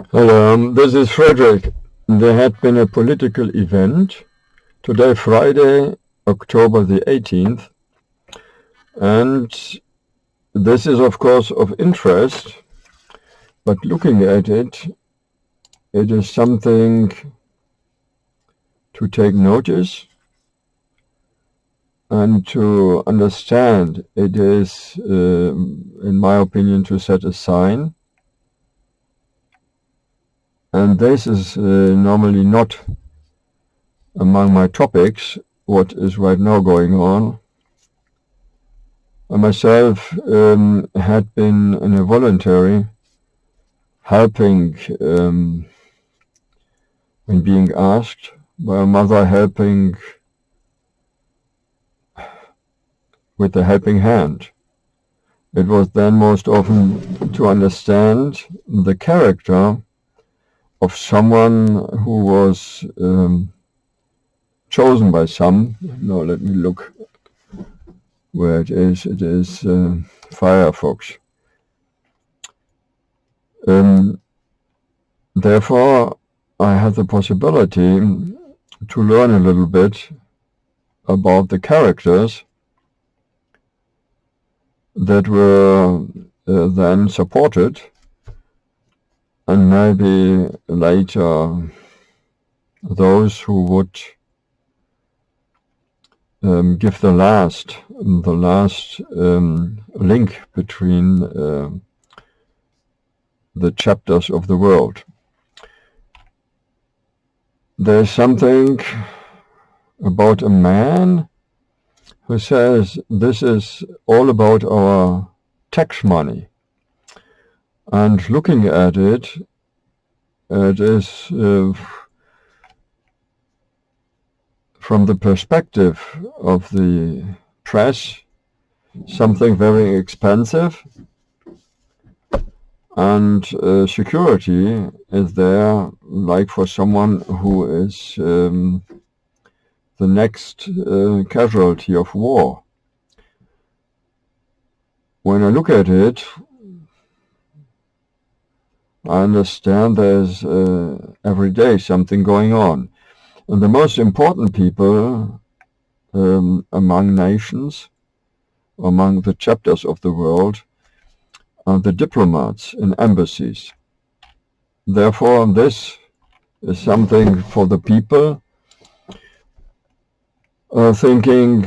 Hello, this is Frederick. There had been a political event today, Friday, October the 18th, and this is of course of interest, but looking at it, it is something to take notice and to understand. It is, in my opinion, to set a sign. And this is normally not among my topics, what is right now going on. I myself had been in a voluntary helping when being asked by a mother, helping with a helping hand. It was then most often to understand the character of someone who was chosen by some. No, let me look where it is. It is Firefox. Therefore, I had the possibility to learn a little bit about the characters that were then supported, and maybe later those who would give the last link between the chapters of the world. There's something about a man who says this is all about our tax money. And looking at it, it is from the perspective of the press, something very expensive, and security is there like for someone who is the next casualty of war. When I look at it, I understand there's every day something going on. And the most important people among nations, among the chapters of the world, are the diplomats in embassies. Therefore, this is something for the people thinking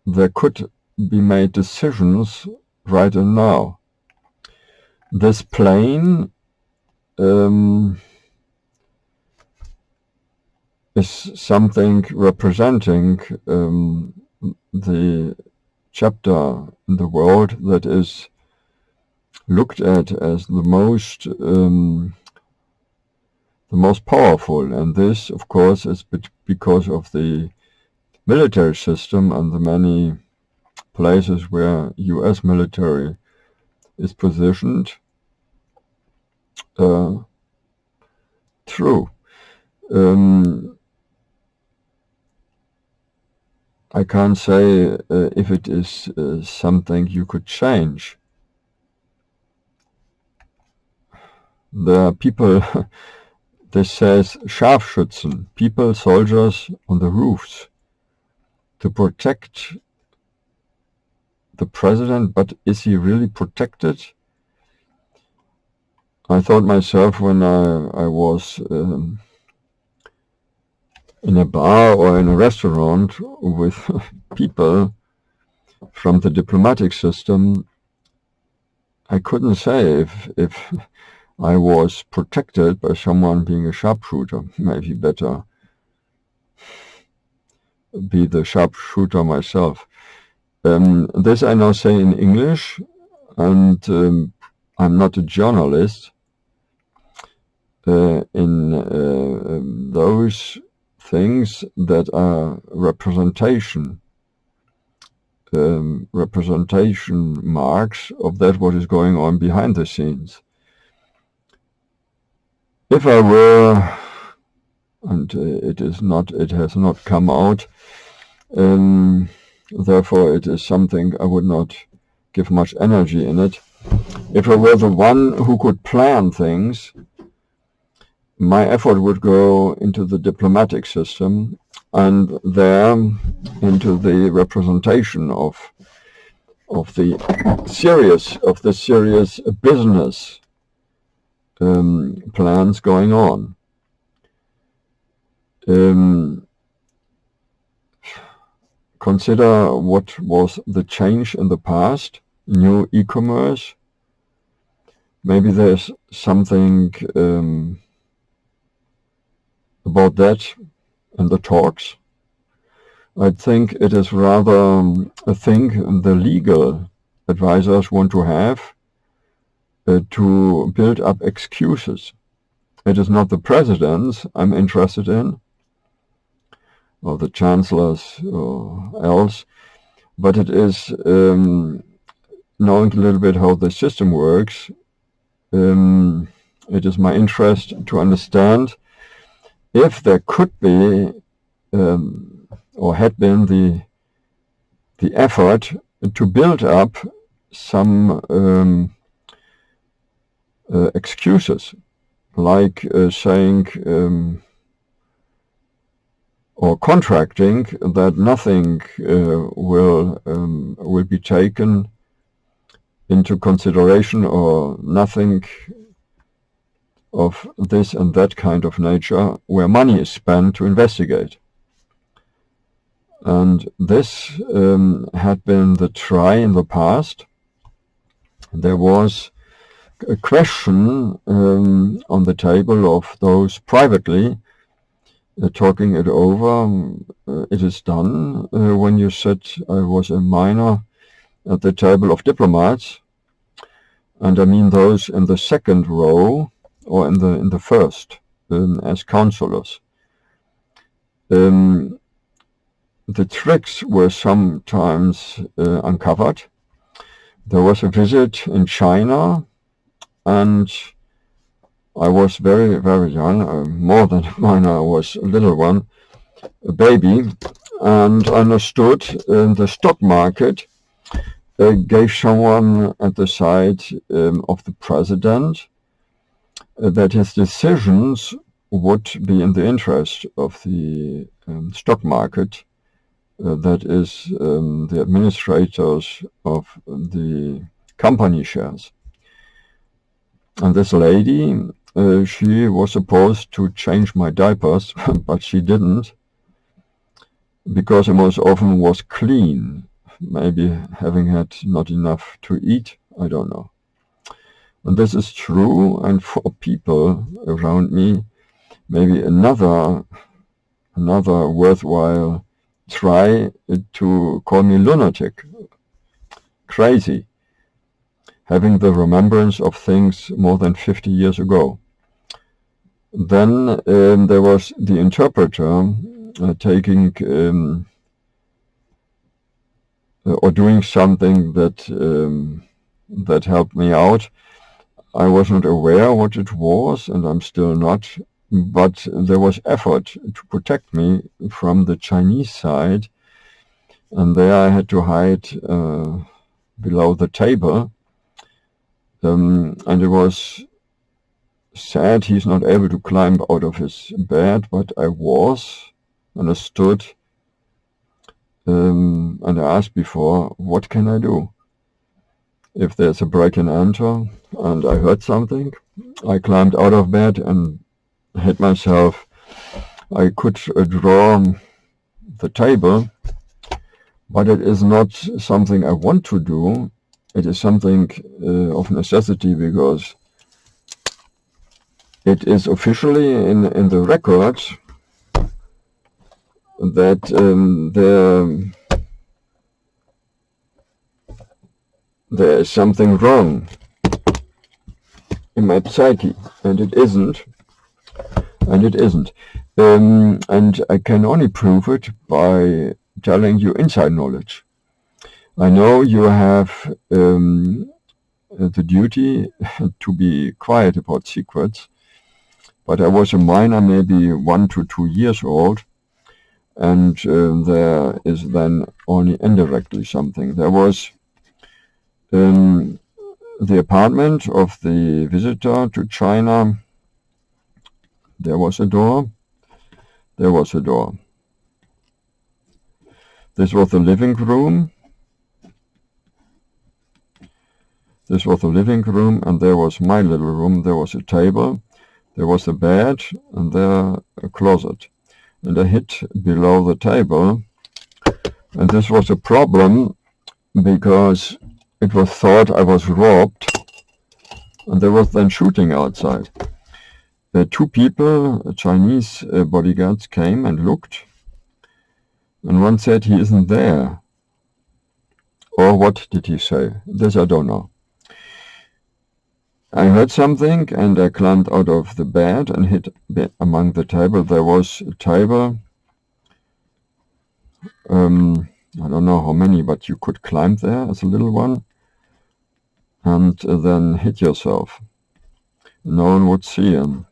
there could be made decisions right and now. This plane is something representing the chapter in the world that is looked at as the most powerful, and this, of course, is because of the military system and the many places where U.S. military is positioned. True. I can't say if it is something you could change. There are people, this says Scharfschützen, people, soldiers on the roofs to protect the president, but is he really protected? I thought myself when I was in a bar or in a restaurant with people from the diplomatic system, I couldn't say if I was protected by someone being a sharpshooter. Maybe better be the sharpshooter myself. This I now say in English, and I'm not a journalist. In those things that are representation marks of that what is going on behind the scenes. If I were, and it has not come out, therefore it is something I would not give much energy in it. If I were the one who could plan things, my effort would go into the diplomatic system and there into the representation of the serious business plans going on. Consider what was the change in the past, new e-commerce. Maybe there's something about that in the talks. I think it is rather a thing the legal advisors want to have to build up excuses. It is not the presidents I'm interested in, or the chancellors or else, but it is knowing a little bit how the system works. It is my interest to understand if there could be or had been the effort to build up some excuses, like saying or contracting that nothing will be taken into consideration, or nothing of this and that kind of nature where money is spent to investigate. And this had been the try in the past. There was a question on the table of those privately talking it over. It is done when you sit. I was a minor at the table of diplomats, and I mean those in the second row or in the first as counselors. The tricks were sometimes uncovered. There was a visit in China, and I was very, very young, more than a minor. I was a little one, a baby, and understood the stock market gave someone at the side of the president that his decisions would be in the interest of the stock market, that is the administrators of the company shares. And this lady, she was supposed to change my diapers, but she didn't, because I most often was clean, maybe having had not enough to eat, I don't know. And this is true, and for people around me, maybe another worthwhile try to call me lunatic, crazy, having the remembrance of things more than 50 years ago. Then there was the interpreter taking or doing something that helped me out. I wasn't aware what it was, and I'm still not, but there was effort to protect me from the Chinese side, and there I had to hide below the table, and it was sad he's not able to climb out of his bed, but I was, and I stood, and I asked before, what can I do? If there's a break and enter, and I heard something, I climbed out of bed and hid myself. I could draw the table, but it is not something I want to do. It is something of necessity, because it is officially in the records that there is something wrong in my psyche, and it isn't. And I can only prove it by telling you inside knowledge. I know you have the duty to be quiet about secrets, but I was a minor, maybe 1 to 2 years old, and there is then only indirectly something. There was the apartment of the visitor to China, there was a door. There was a door. This was the living room. This was the living room, and there was my little room. There was a table, there was a bed, and there a closet. And I hid below the table, and this was a problem because it was thought I was robbed, and there was then shooting outside. Two people, Chinese bodyguards, came and looked, and one said he isn't there. Or what did he say? This I don't know. I heard something, and I climbed out of the bed and hid among the table. There was a table, I don't know how many, but you could climb there as a little one, and then hid yourself. No one would see him.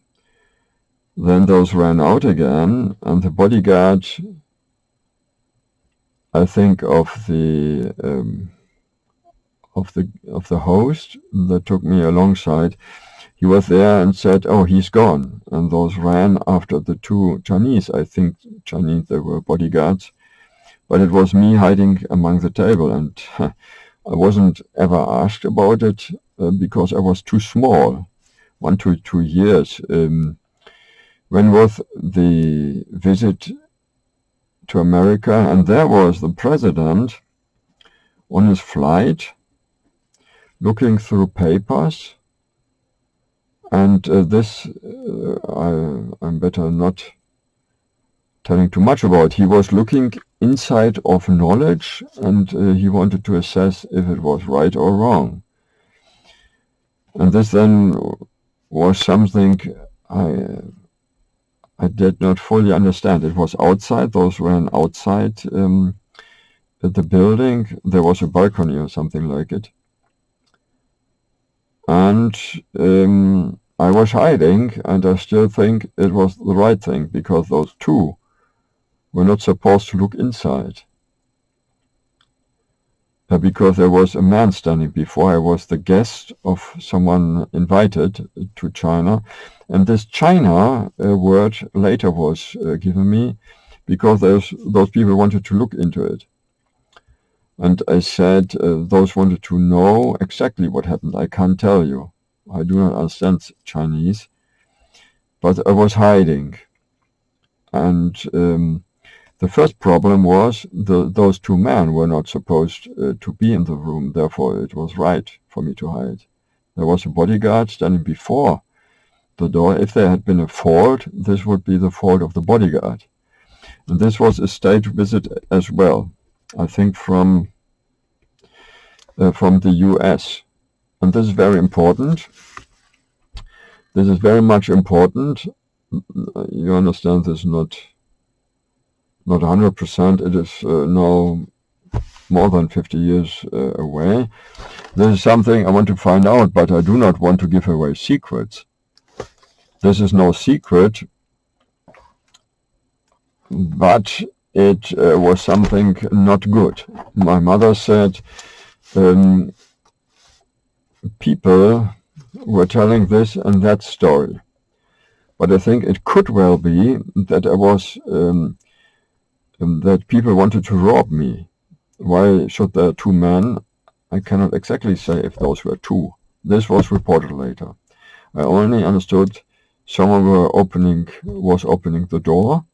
Then those ran out again, and the bodyguard, I think of the host that took me alongside, he was there and said, "Oh, he's gone." And those ran after the two Chinese. I think Chinese, they were bodyguards, but it was me hiding among the table, and I wasn't ever asked about it because I was too small, 1 to 2 years. When was the visit to America? And there was the president on his flight, looking through papers, and this I'm better not telling too much about. He was looking inside of knowledge, and he wanted to assess if it was right or wrong. And this then was something I did not fully understand. It was outside. Those ran outside the building. There was a balcony or something like it. And I was hiding, and I still think it was the right thing, because those two were not supposed to look inside. Because there was a man standing before. I was the guest of someone invited to China, and this China word later was given me because those people wanted to look into it. And I said, those wanted to know exactly what happened. I can't tell you. I do not understand Chinese, but I was hiding. And the first problem was those two men were not supposed to be in the room. Therefore, it was right for me to hide. There was a bodyguard standing before the door. If there had been a fault, this would be the fault of the bodyguard. And this was a state visit as well, I think from the US. And this is very important. This is very much important. You understand this not 100%. It is now more than 50 years away. This is something I want to find out, but I do not want to give away secrets. This is no secret, but it was something not good. My mother said people were telling this and that story. But I think it could well be that I was that people wanted to rob me. Why should there two men? I cannot exactly say if those were two. This was reported later. I only understood someone was opening the door,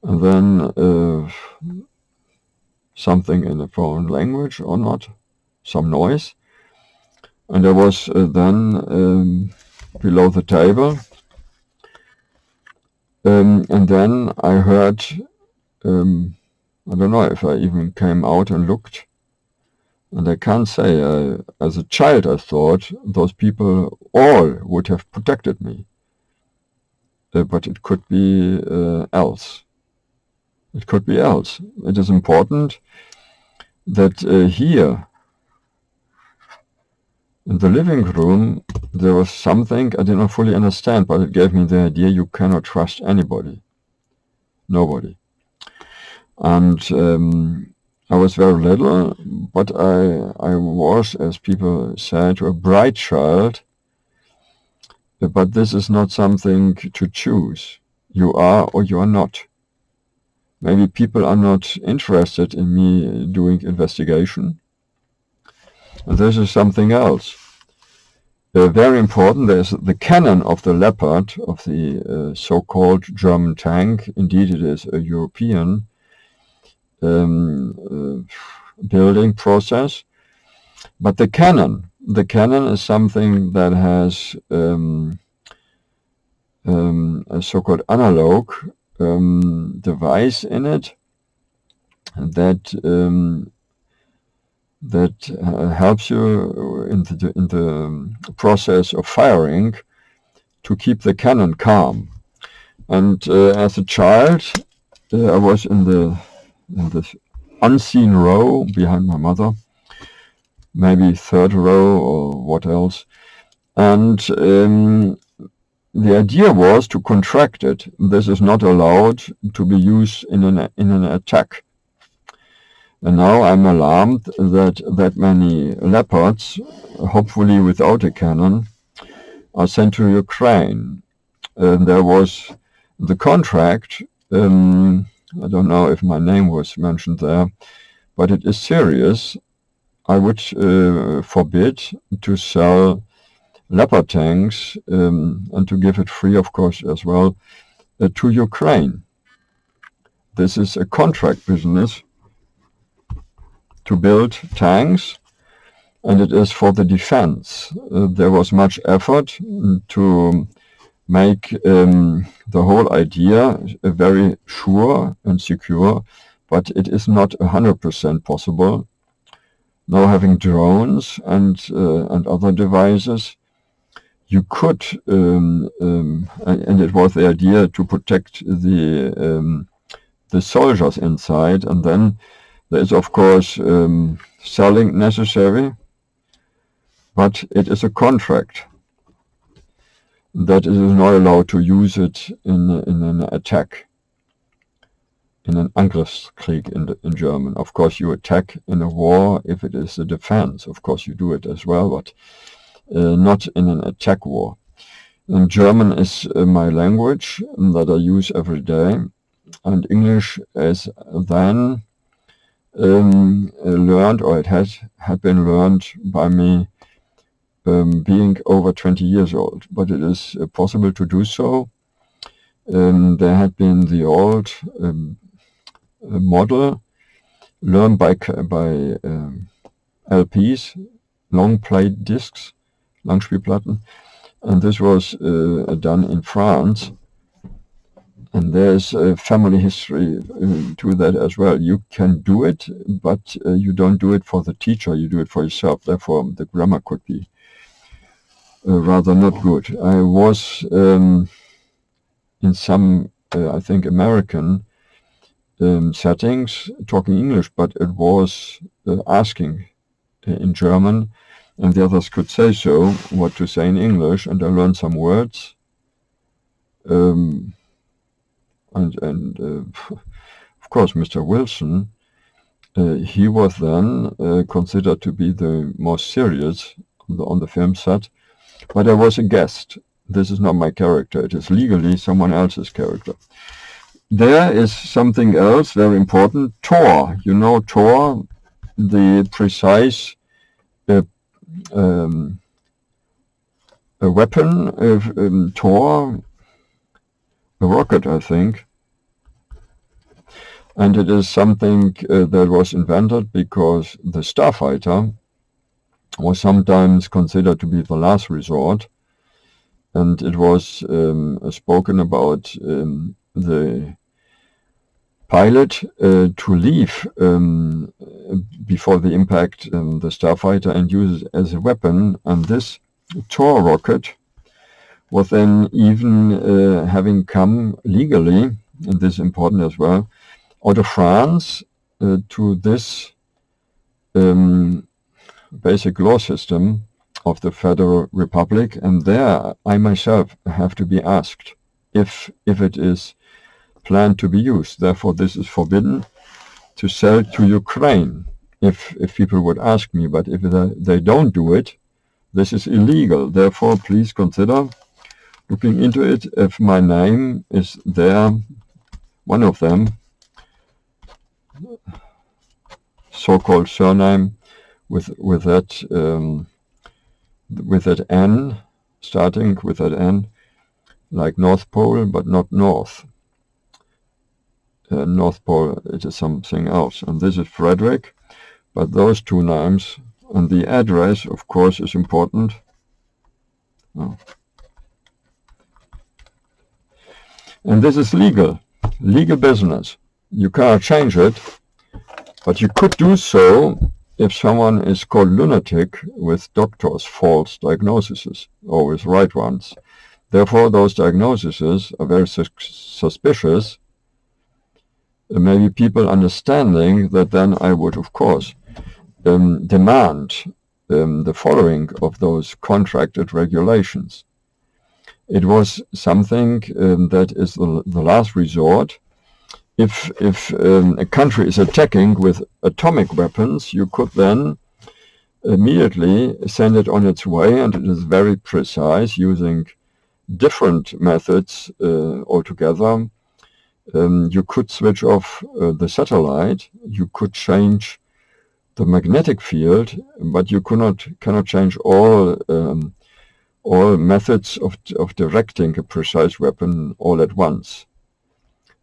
and then something in a foreign language or not, some noise. And I was then below the table. And then I heard, I don't know if I even came out and looked, and I can't say, as a child I thought those people all would have protected me, but it could be else. It could be else. It is important that here in the living room there was something I did not fully understand, but it gave me the idea you cannot trust anybody. Nobody. And I was very little, but I was, as people said, a bright child. But this is not something to choose. You are or you are not. Maybe people are not interested in me doing investigation. This is something else. Very important, there's the cannon of the Leopard, of the so-called German tank. Indeed, it is a European building process. But the cannon is something that has a so-called analog device in it that helps you in the process of firing to keep the cannon calm. And as a child, I was in the unseen row behind my mother, maybe third row or what else. And the idea was to contract it. This is not allowed to be used in an attack. And now I'm alarmed that many Leopards, hopefully without a cannon, are sent to Ukraine. There was the contract. I don't know if my name was mentioned there, but it is serious. I would forbid to sell Leopard tanks and to give it free, of course, as well, to Ukraine. This is a contract business to build tanks, and it is for the defense. There was much effort to make the whole idea very sure and secure, but it is not 100% possible. Now having drones and other devices, you could, and it was the idea to protect the soldiers inside, and then there is of course selling necessary, but it is a contract that it is not allowed to use it in an attack, in an Angriffskrieg in German. Of course you attack in a war if it is a defense, of course you do it as well, but not in an attack war. And German is my language that I use every day, and English is then learned, or it had been learned by me being over 20 years old, but it is possible to do so. There had been the old model learned by LPs, long play discs, Langspielplatten, and this was done in France. And there's a family history to that as well. You can do it, but you don't do it for the teacher, you do it for yourself. Therefore, the grammar could be rather not good. I was in some, I think, American settings talking English, but it was asking in German, and the others could say so, what to say in English, and I learned some words. And of course, Mr. Wilson, he was then considered to be the most serious on the film set, but I was a guest. This is not my character. It is legally someone else's character. There is something else very important. Tor. You know Tor, the precise a weapon of Tor, a rocket, I think. And it is something that was invented because the starfighter was sometimes considered to be the last resort, and it was spoken about the pilot to leave before the impact the starfighter and use it as a weapon, and this Tor rocket was then even having come legally, and this is important as well, out of France to this basic law system of the Federal Republic, and there I myself have to be asked if it is planned to be used. Therefore, this is forbidden to sell to Ukraine, if people would ask me. But if they don't do it, this is illegal. Therefore, please consider looking into it. If my name is there, one of them, so-called surname with that N, starting with that N, like North Pole, but not North. North Pole, it is something else. And this is Frederick, but those two names, and the address, of course, is important. Oh. And this is legal business. You cannot change it, but you could do so if someone is called lunatic with doctors' false diagnoses, always right ones. Therefore, those diagnoses are very suspicious. Maybe people understanding that, then I would, of course, demand the following of those contracted regulations. It was something that is the last resort. If a country is attacking with atomic weapons, you could then immediately send it on its way, and it is very precise, using different methods altogether. You could switch off the satellite, you could change the magnetic field, but you cannot change all methods of directing a precise weapon all at once.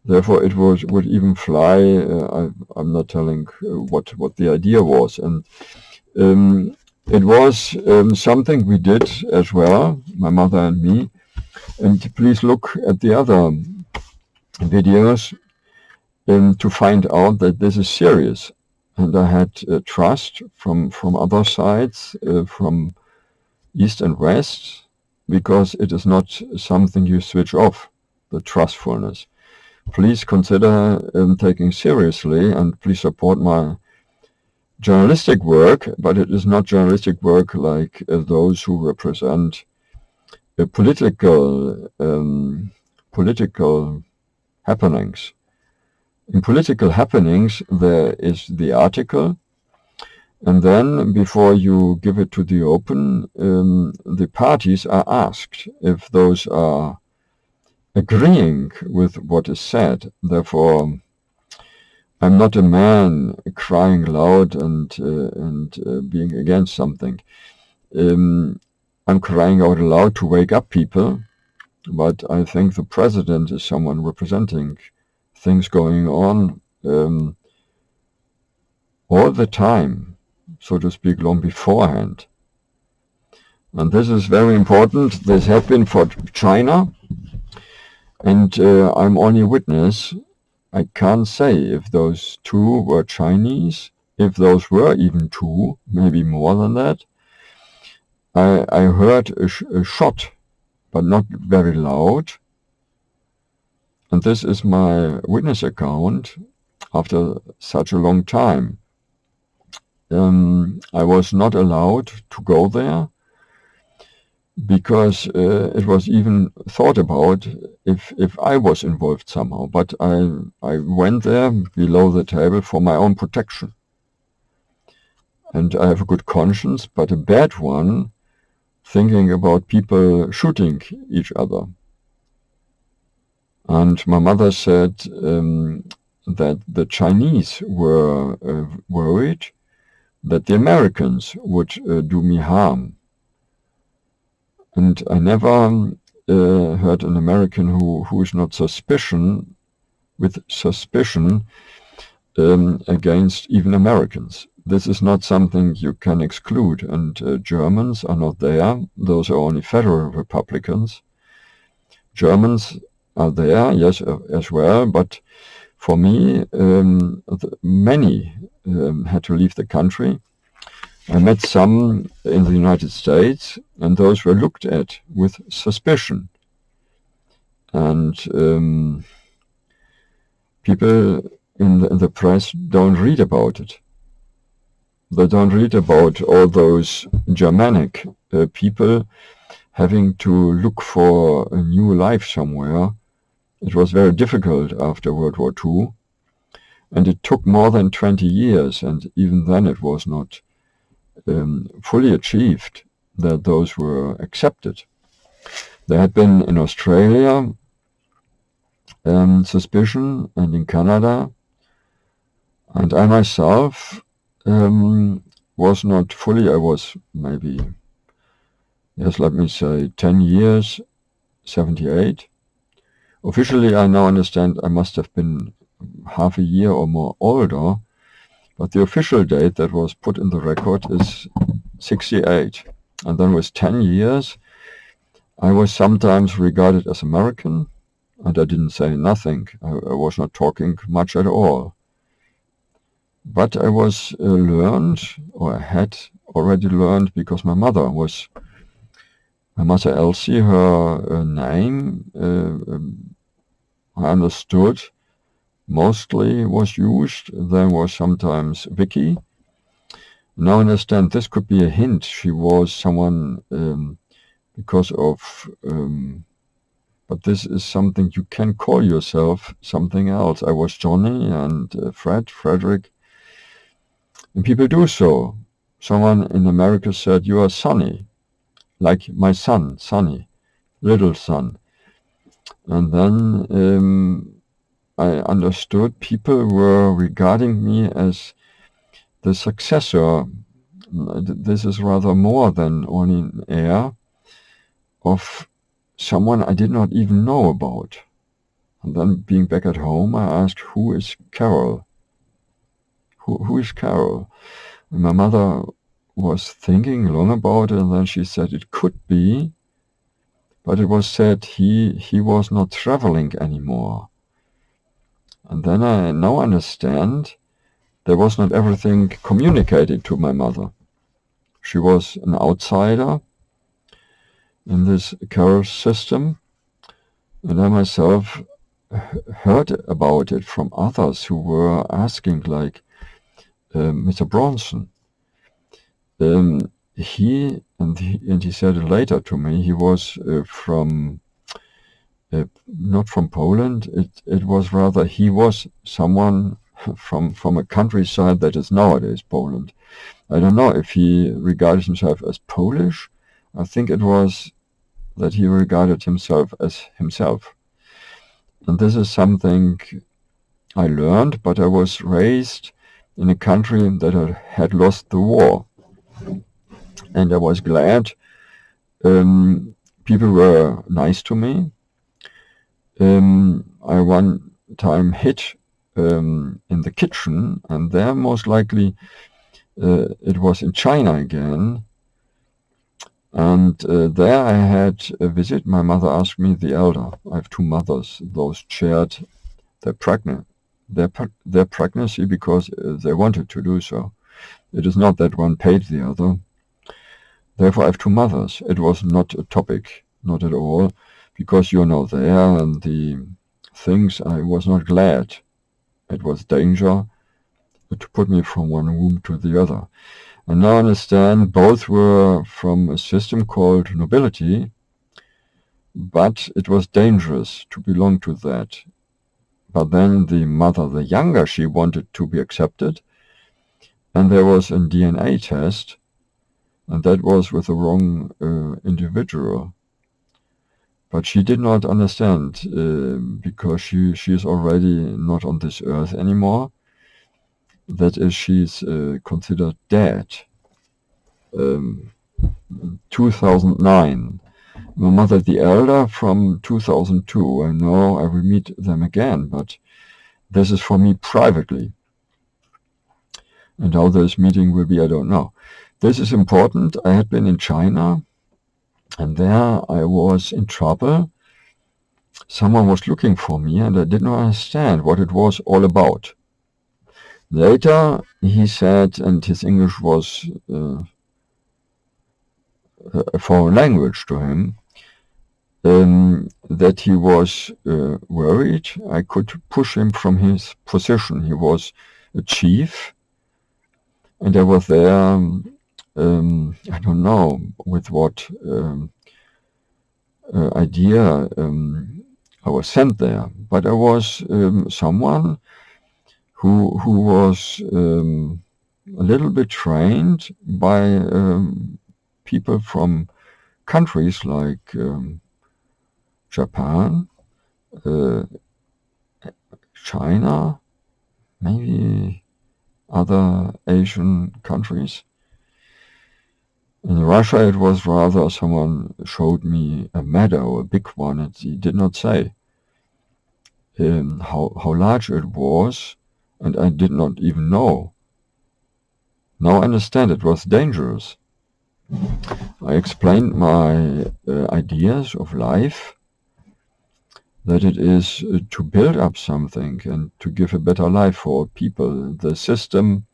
Therefore, it would even fly. I'm not telling what the idea was, and it was something we did as well, my mother and me. And please look at the other videos to find out that this is serious. And I had trust from other sides, from East and West, because it is not something you switch off, the trustfulness. Please consider taking seriously, and please support my journalistic work, but it is not journalistic work like those who represent political happenings. In political happenings, there is the article, and then before you give it to the open, the parties are asked if those are agreeing with what is said. Therefore, I'm not a man crying loud and being against something. I'm crying out loud to wake up people, but I think the president is someone representing things going on all the time, so to speak, long beforehand. And this is very important. This has been for China, and I'm only a witness. I can't say if those two were Chinese, if those were even two, maybe more than that. I heard a shot, but not very loud. And this is my witness account after such a long time. I was not allowed to go there because it was even thought about if I was involved somehow. But I went there below the table for my own protection. And I have a good conscience, but a bad one, thinking about people shooting each other. And my mother said that the Chinese were worried that the Americans would do me harm. And I never heard an American who is not with suspicion against even Americans. This is not something you can exclude, and Germans are not there. Those are only federal Republicans. Germans are there, yes, as well, but for me, many had to leave the country. I met some in the United States, and those were looked at with suspicion. And people in the press don't read about it. They don't read about all those Germanic people having to look for a new life somewhere. It was very difficult after World War II. And it took more than 20 years, and even then it was not fully achieved that those were accepted. There had been in Australia suspicion, and in Canada, and I myself was not fully, I was maybe, yes, let me say 10 years, 78. Officially, I now understand I must have been half a year or more older, but the official date that was put in the record is 68. And then with 10 years, I was sometimes regarded as American, and I didn't say nothing. I was not talking much at all. But I was learned, or I had already learned, because my mother Elsie, her name, I understood, mostly was used. There was sometimes Vicky. Now I understand this could be a hint. She was someone because of, but this is something you can call yourself something else. I was Johnny and Frederick, and people do so. Someone in America said, "You are Sonny," like my son, Sonny, little son. And then I understood people were regarding me as the successor. This is rather more than only an heir of someone I did not even know about. And then being back at home, I asked, who is KAREL? Who is KAREL? And my mother was thinking long about it, and then she said it could be, but it was said he was not traveling anymore. And then I now understand there was not everything communicated to my mother. She was an outsider in this KAREL system, and I myself heard about it from others who were asking, like Mr. Bronson. He said it later to me. He was from not from Poland. It was rather he was someone from a countryside that is nowadays Poland. I don't know if he regarded himself as Polish. I think it was that he regarded himself as himself. And this is something I learned, but I was raised in a country that had lost the war. And I was glad. People were nice to me. I one time hid in the kitchen, and there most likely it was in China again. And there I had a visit. My mother asked me, the elder, I have two mothers, those shared their pregnancy because they wanted to do so. It is not that one paid the other. Therefore I have two mothers. It was not a topic, not at all, because you're now there and the things, I was not glad. It was danger to put me from one room to the other. And now I understand both were from a system called nobility, but it was dangerous to belong to that. But then the mother, the younger, she wanted to be accepted, and there was a DNA test, and that was with the wrong individual. But she did not understand because she is already not on this earth anymore. That is, she's considered dead. 2009. My mother, the elder, from 2002. I know I will meet them again, but this is for me privately. And how this meeting will be, I don't know. This is important. I had been in China, and there I was in trouble. Someone was looking for me, and I did not understand what it was all about. Later, he said, and his English was a foreign language to him, that he was worried I could push him from his position. He was a chief, and I was there, I don't know with what idea I was sent there, but I was someone who was a little bit trained by people from countries like Japan, China, maybe other Asian countries. In Russia, it was rather someone showed me a meadow, a big one, and he did not say how large it was, and I did not even know. Now I understand it was dangerous. I explained my ideas of life, that it is to build up something and to give a better life for people. The system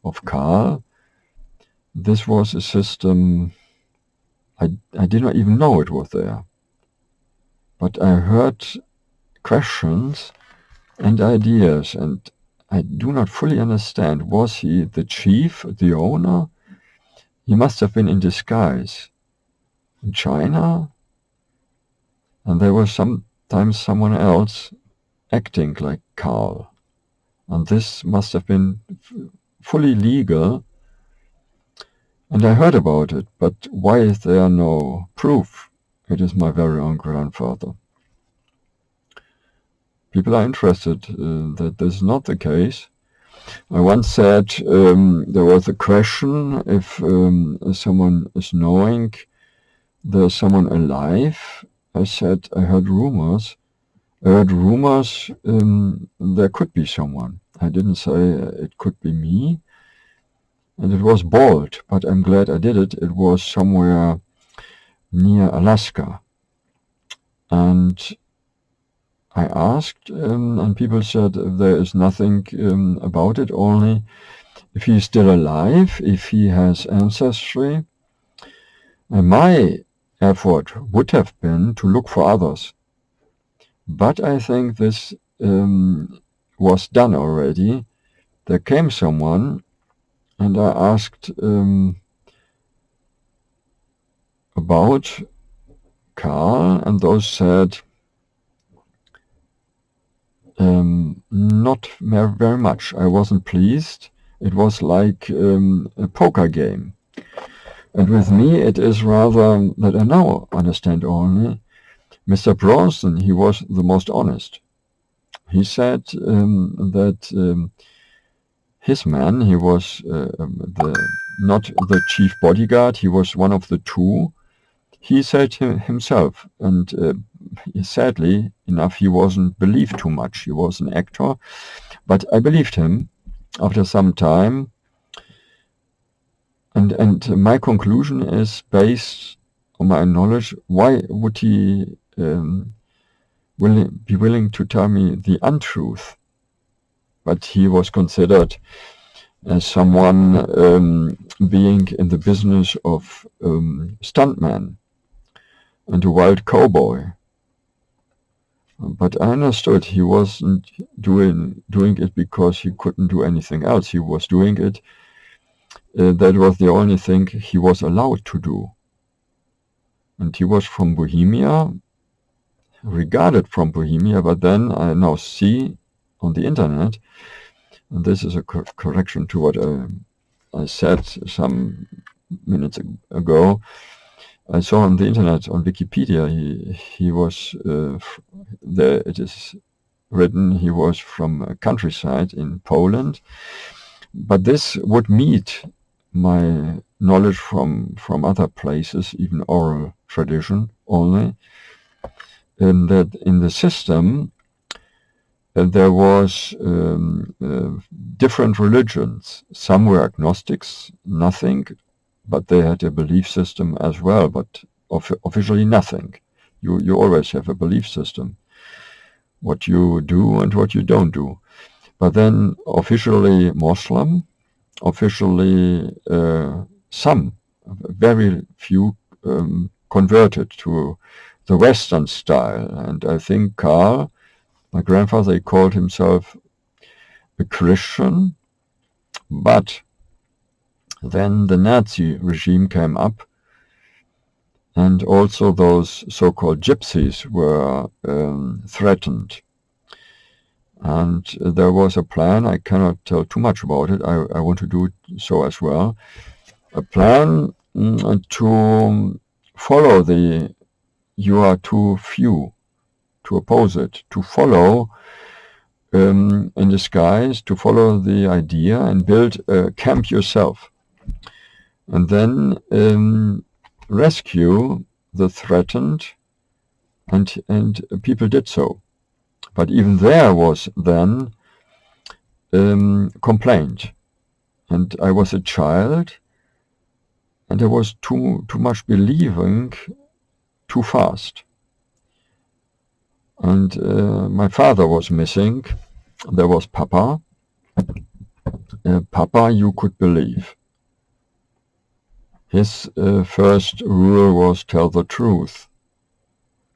of KARL, this was a system I did not even know it was there. But I heard questions and ideas, and I do not fully understand. Was he the chief, the owner? He must have been in disguise in China, and there was sometimes someone else acting like KARL. And this must have been fully legal, and I heard about it, but why is there no proof? It is my very own grandfather. People are interested that this is not the case. I once said there was a question if someone is knowing there's someone alive. I said I heard rumors. There could be someone. I didn't say it could be me. And it was bold, but I'm glad I did it. It was somewhere near Alaska. And I asked, and people said there is nothing about it, only if he's still alive, if he has ancestry. My effort would have been to look for others. But I think this was done already. There came someone, and I asked about KARL, and those said not very much. I wasn't pleased. It was like a poker game. And with me, it is rather that I now understand only. Mr. Bronson, he was the most honest. He said that his man, he was not the chief bodyguard, he was one of the two. He said himself, and sadly enough, he wasn't believed too much. He was an actor, but I believed him after some time. And my conclusion is based on my knowledge. Why would he be willing to tell me the untruth? But he was considered as someone being in the business of stuntman and a wild cowboy. But I understood he wasn't doing it because he couldn't do anything else. He was doing it. That was the only thing he was allowed to do. And he was from Bohemia, regarded from Bohemia, but then I now see on the internet, and this is a correction to what I said some minutes ago. I saw on the internet, on Wikipedia, he was, there it is written, he was from a countryside in Poland. But this would meet my knowledge from other places, even oral tradition only, and that in the system there was different religions. Some were agnostics, nothing, but they had a belief system as well, but officially nothing. You always have a belief system, what you do and what you don't do. But then officially Muslim, officially some, very few converted to the Western style. And I think KARL, my grandfather, he called himself a Christian, but then the Nazi regime came up, and also those so-called gypsies were threatened. And there was a plan. I cannot tell too much about it. I want to do it so as well. A plan to follow the "you are too few," to oppose it, to follow in disguise, to follow the idea and build a camp yourself, and then rescue the threatened, and people did so. But even there was then complaint, and I was a child, and I was too much believing too fast. And my father was missing. There was Papa. Papa you could believe. His first rule was tell the truth.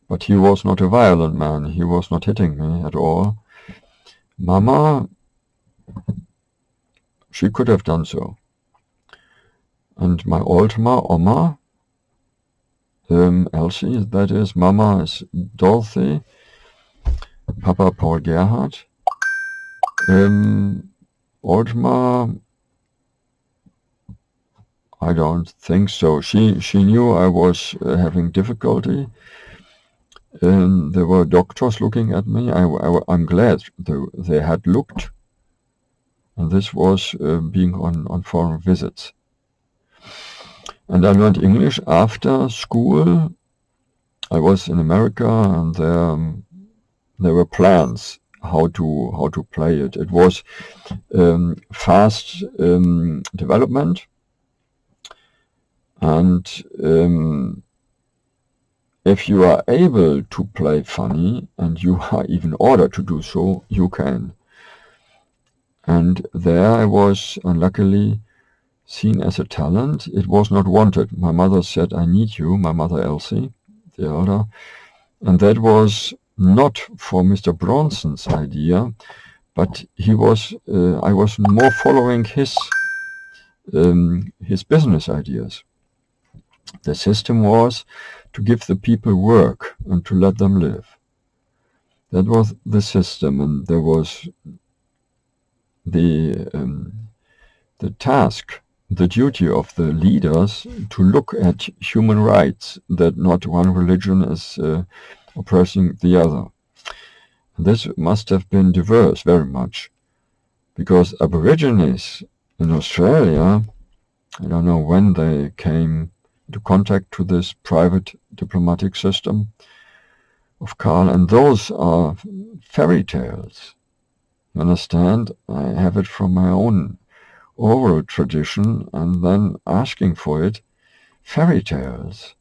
But he was not a violent man. He was not hitting me at all. Mama, she could have done so. And my old Oma, Elsie, that is, Mama is Dorothy, Papa Paul Gerhard. Oldma, I don't think so. She knew I was having difficulty. There were doctors looking at me. I'm glad they had looked. And this was being on foreign visits. And I learned English after school. I was in America, and there were plans how to play it. It was fast development, and if you are able to play funny, and you are even ordered to do so, you can. And there I was, unluckily, seen as a talent. It was not wanted. My mother said, I need you, my mother Elsie, the elder. And that was not for Mr. Bronson's idea, but I was more following his business ideas. The system was to give the people work and to let them live. That was the system, and there was the task, the duty of the leaders to look at human rights, that not one religion is oppressing the other. This must have been diverse very much, because Aborigines in Australia, I don't know when they came into contact to this private diplomatic system of KARL, and those are fairy tales. You understand? I have it from my own oral tradition, and then asking for it. Fairy tales.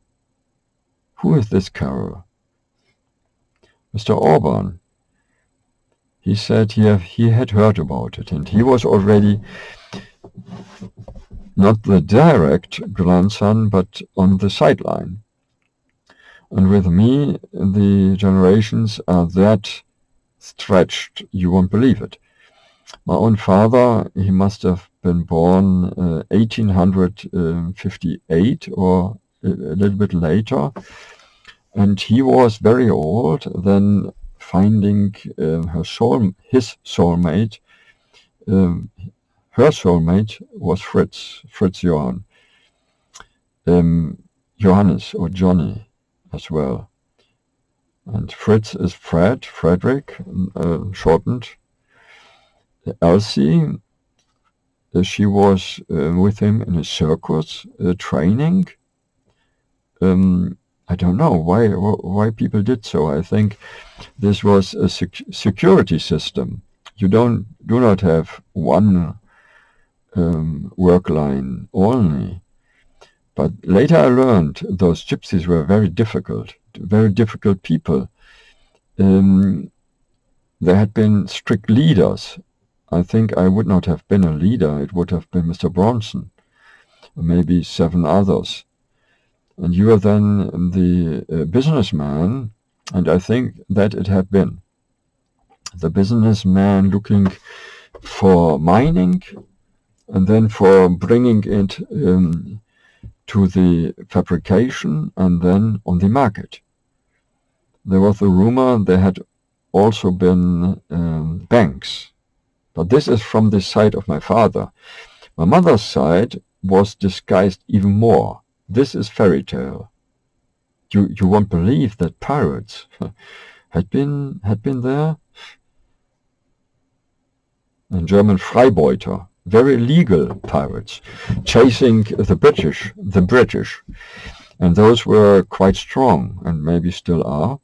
Who is this KAREL? Mr. Orban. He said he had heard about it, and he was already not the direct grandson, but on the sideline. And with me, the generations are that stretched, you won't believe it. My own father, he must have been born 1858 or a little bit later, and he was very old, then finding his soulmate. Her soulmate was Fritz Johann, Johannes or Johnny as well. And Fritz is Frederick, shortened. Elsie, she was with him in a circus training. I don't know why people did so. I think this was a security system. You do not have one work line only. But later I learned those gypsies were very difficult people. There had been strict leaders. I think I would not have been a leader. It would have been Mr. Bronson, or maybe 7 others. And you are then the businessman, and I think that it had been the businessman looking for mining, and then for bringing it to the fabrication, and then on the market. There was a rumor they had also been banks. But this is from the side of my father. My mother's side was disguised even more. This is fairy tale. You won't believe that pirates had been there. In German Freibeuter, very legal pirates, chasing the British, and those were quite strong, and maybe still are.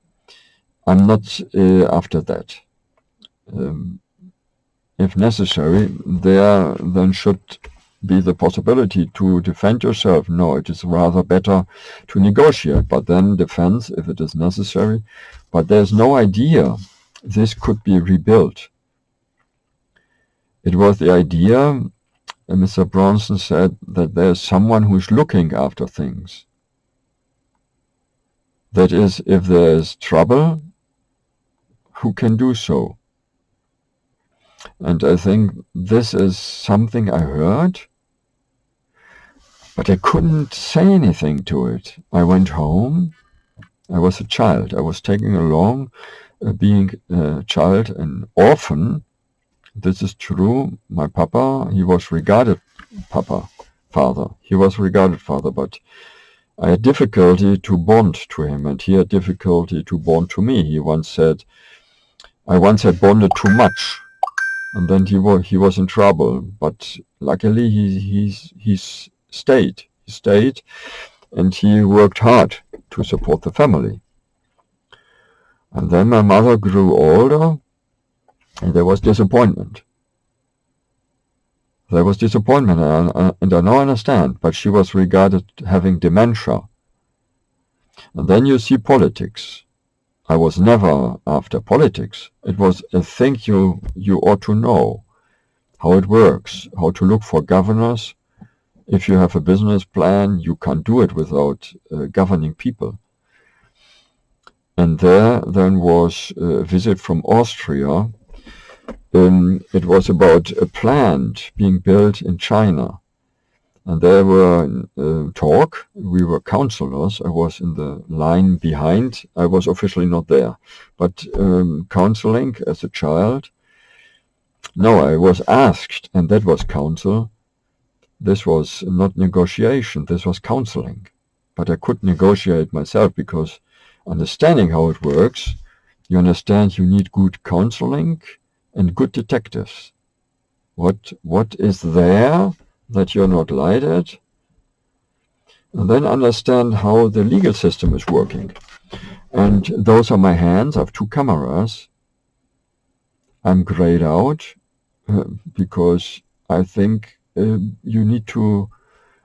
I'm not after that. If necessary, there then should be the possibility to defend yourself. No, it is rather better to negotiate, but then defense if it is necessary. But there's no idea this could be rebuilt. It was the idea, Mr. Bronson said, that there's someone who's looking after things. That is, if there's trouble, who can do so? And I think this is something I heard, but I couldn't say anything to it. I went home. I was a child. I was taken along, being a child, an orphan. This is true. My papa, he was regarded father. He was regarded father, but I had difficulty to bond to him, and he had difficulty to bond to me. He once said, I once had bonded too much, and then he was in trouble. But luckily he stayed. He stayed, and he worked hard to support the family. And then my mother grew older, and there was disappointment. There was disappointment, and I now understand, but she was regarded having dementia. And then you see politics. I was never after politics. It was a thing you ought to know, how it works, how to look for governors. If you have a business plan, you can't do it without governing people. And there then was a visit from Austria. It was about a plant being built in China. And there were talk. We were counselors. I was in the line behind. I was officially not there. But counseling as a child. No, I was asked, and that was counsel. This was not negotiation. This was counseling. But I could negotiate myself because understanding how it works, you understand you need good counseling and good detectives. What is there that you're not lied at? And then understand how the legal system is working. And those are my hands. I have 2 cameras. I'm grayed out because I think you need to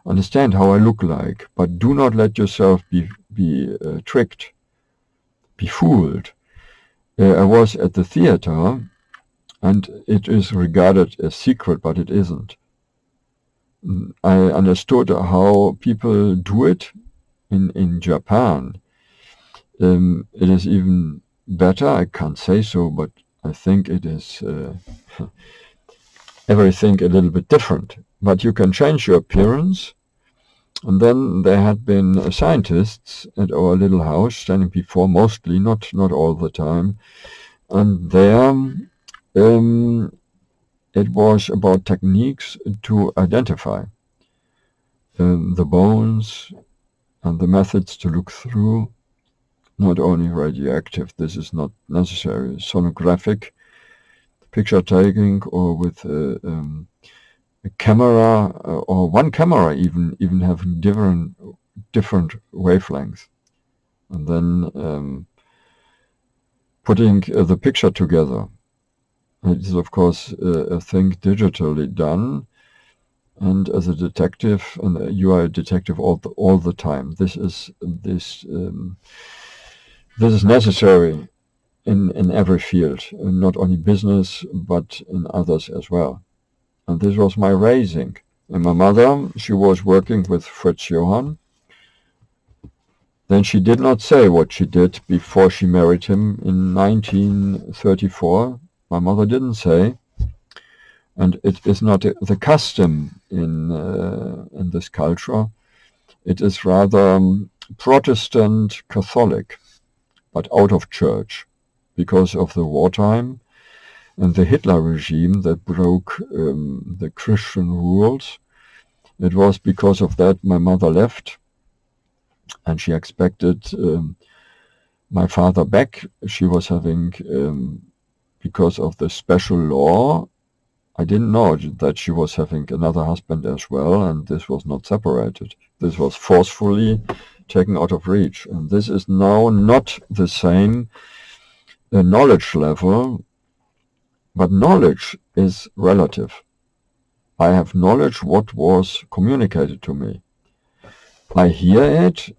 understand how I look like, but do not let yourself be tricked, be fooled. I was at the theater, and it is regarded as secret, but it isn't. I understood how people do it in Japan. It is even better. I can't say so, but I think it is everything a little bit different. But you can change your appearance. And then there had been scientists at our little house standing before, mostly, not all the time. And there it was about techniques to identify the bones and the methods to look through, not only radioactive, this is not necessary, sonographic picture taking, or with a camera, or one camera even having different wavelengths, and then putting the picture together. It is of course a thing digitally done, and as a detective, and you are a detective all the time. This is necessary in every field, not only business but in others as well. And this was my raising. And my mother, she was working with Fritz Johann. Then she did not say what she did before she married him in 1934. My mother didn't say. And it is not the custom in this culture. It is rather Protestant Catholic, but out of church. because of the wartime and the Hitler regime that broke the Christian rules. It was because of that my mother left, and she expected my father back. She was having, because of the special law, I didn't know that she was having another husband as well, and this was not separated. This was forcefully taken out of reach. And this is now not the same knowledge level, but knowledge is relative. I have knowledge what was communicated to me. I hear it,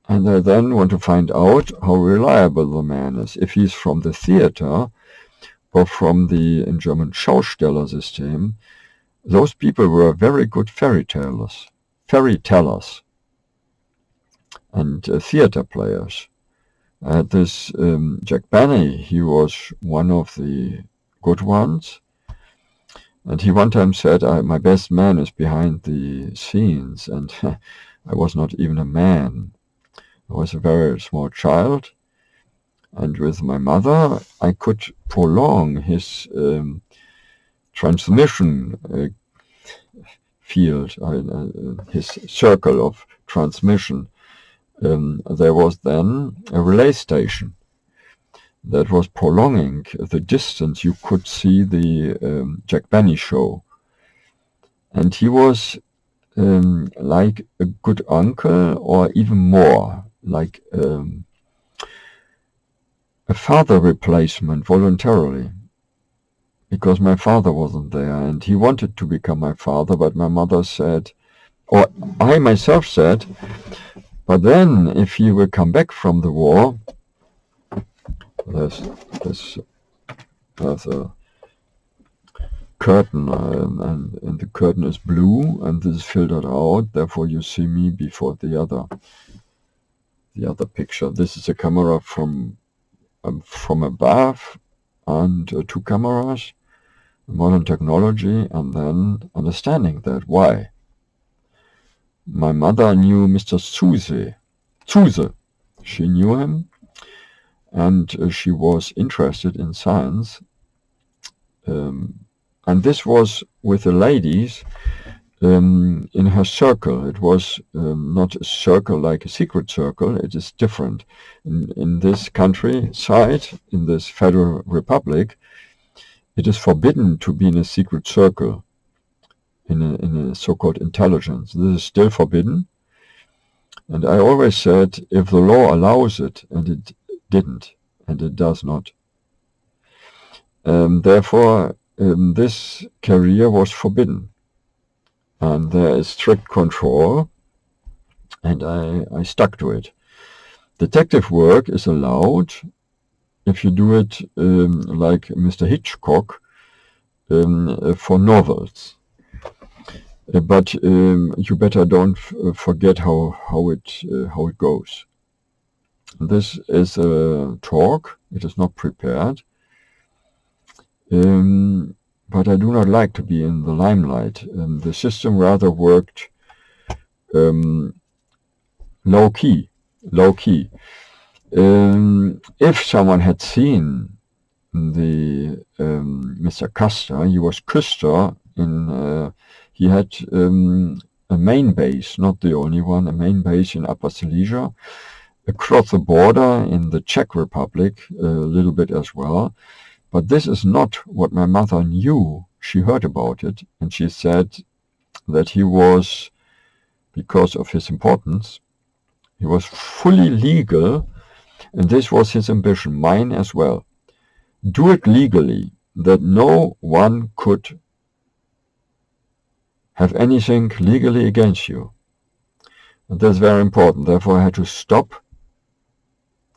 and I then want to find out how reliable the man is. If he's from the theater or from the, in German, Schaustellersystem, those people were very good fairy tellers and theater players. I had this Jack Benny, he was one of the good ones. And he one time said, my best man is behind the scenes. And I was not even a man. I was a very small child. And with my mother, I could prolong his transmission field, his circle of transmission. There was then a relay station that was prolonging the distance. You could see the Jack Benny show. And he was like a good uncle, or even more, like a father replacement voluntarily, because my father wasn't there, and he wanted to become my father, but my mother said, or I myself said, but then if he will come back from the war, there's a curtain, and the curtain is blue, and this is filtered out, therefore you see me before the other picture. This is a camera from above, and two cameras, modern technology, and then understanding that. Why? My mother knew Mr. Zuse. She knew him, and she was interested in science. And this was with the ladies in her circle. It was not a circle like a secret circle. It is different. In this countryside, in this Federal Republic, it is forbidden to be in a secret circle, in a so-called intelligence. This is still forbidden. And I always said, if the law allows it, and it didn't, and it does not. Therefore, this career was forbidden. And there is strict control, and I stuck to it. Detective work is allowed if you do it like Mr. Hitchcock for novels. But you better don't forget how it goes. This is a talk. It is not prepared. But I do not like to be in the limelight. The system rather worked low key. If someone had seen the Mr. Custer, he was Küster he had a main base, not the only one, a main base in Upper Silesia, across the border in the Czech Republic, a little bit as well. But this is not what my mother knew. She heard about it, and she said that he was, because of his importance, he was fully legal, and this was his ambition, mine as well. Do it legally, that no one could have anything legally against you. And that's very important. Therefore, I had to stop.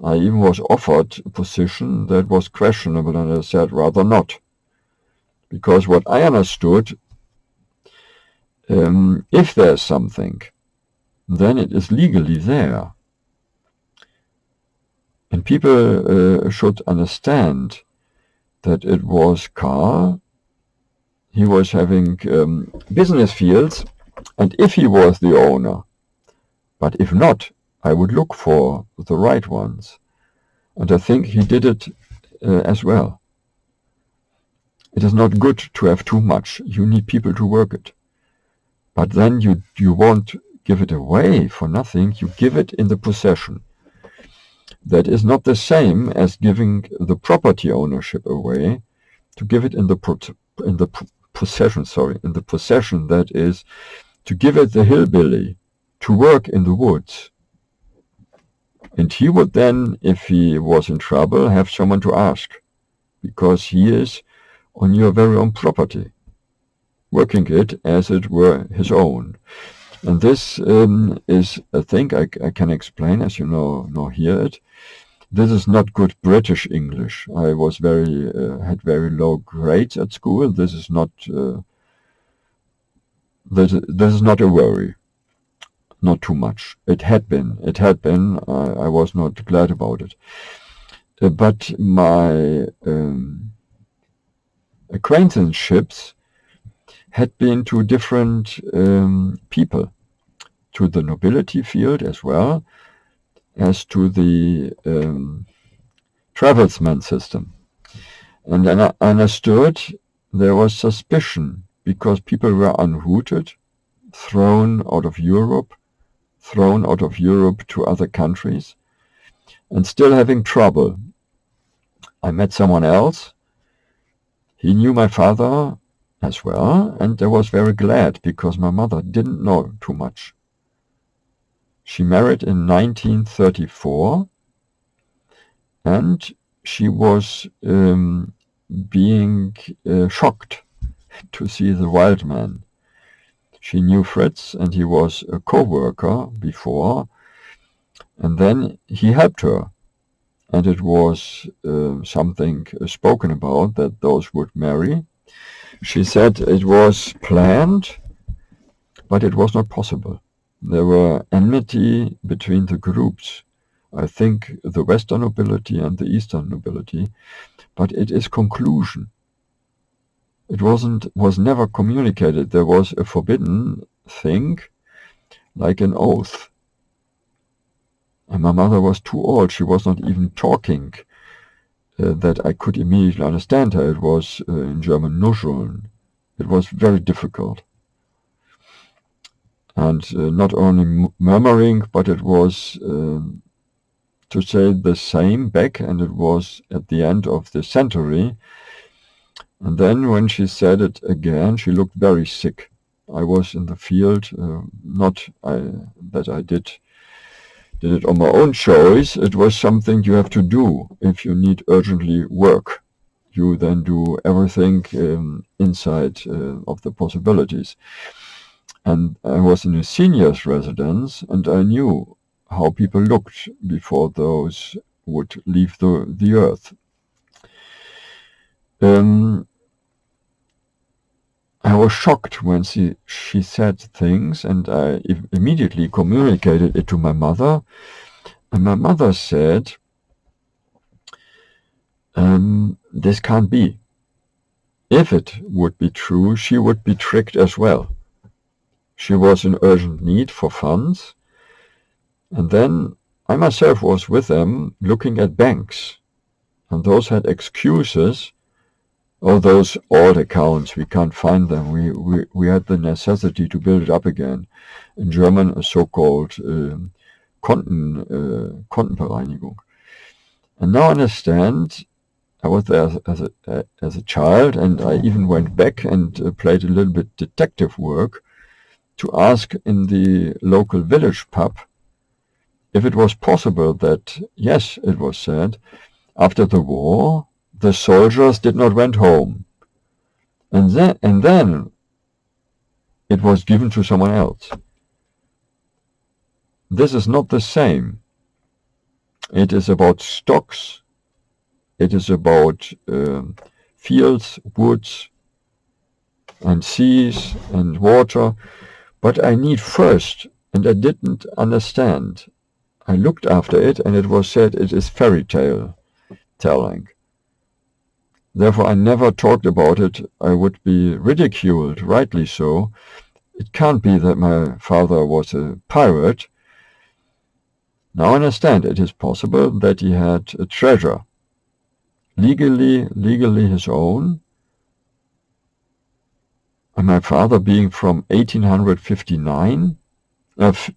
I even was offered a position that was questionable, and I said rather not. Because what I understood, if there's something, then it is legally there. And people should understand that it was KARL. He was having business fields, and if he was the owner, but if not, I would look for the right ones. And I think he did it as well. It is not good to have too much. You need people to work it. But then you won't give it away for nothing. You give it in the possession. That is not the same as giving the property ownership away. To give it in the possession. That is to give it the hillbilly to work in the woods. And he would then, if he was in trouble, have someone to ask, because he is on your very own property, working it as it were his own. And this is a thing I can explain, as you know hear it. This is not good British English. I was had very low grades at school. This is not this is not a worry. Not too much. It had been. I was not glad about it. But my acquaintanceships had been to different people, to the nobility field as well as to the travelsman system. And then I understood there was suspicion because people were unrooted, thrown out of Europe to other countries, and still having trouble. I met someone else. He knew my father as well, and I was very glad because my mother didn't know too much. She married in 1934, and she was being shocked to see the wild man. She knew Fritz, and he was a co-worker before, and then he helped her. And it was something spoken about that those would marry. She said it was planned, but it was not possible. There were enmity between the groups. I think the Western nobility and the Eastern nobility, but it is conclusion. It was never communicated. There was a forbidden thing, like an oath. And my mother was too old. She was not even talking that I could immediately understand her. It was in German nuscheln. It was very difficult. And not only murmuring, but it was to say the same back, and it was at the end of the century. And then when she said it again, she looked very sick. I was in the field, that I did it on my own choice. It was something you have to do if you need urgently work. You then do everything inside of the possibilities. And I was in a senior's residence, and I knew how people looked before those would leave the earth. I was shocked when she said things, and I immediately communicated it to my mother. And my mother said, this can't be. If it would be true, she would be tricked as well. She was in urgent need for funds. And then I myself was with them looking at banks. And those had excuses. All those old accounts, we can't find them. We had the necessity to build it up again. In German, a so-called Kontenbereinigung. And now I understand, I was there as a child, and I even went back and played a little bit detective work to ask in the local village pub if it was possible that, yes, it was said, after the war, the soldiers did not went home, and then it was given to someone else. This is not the same. It is about stocks. It is about fields, woods, and seas and water. But I need first, and I didn't understand. I looked after it, and it was said it is fairy tale telling. Therefore, I never talked about it. I would be ridiculed, rightly so. It can't be that my father was a pirate. Now I understand it is possible that he had a treasure. legally his own. And my father being from 1859,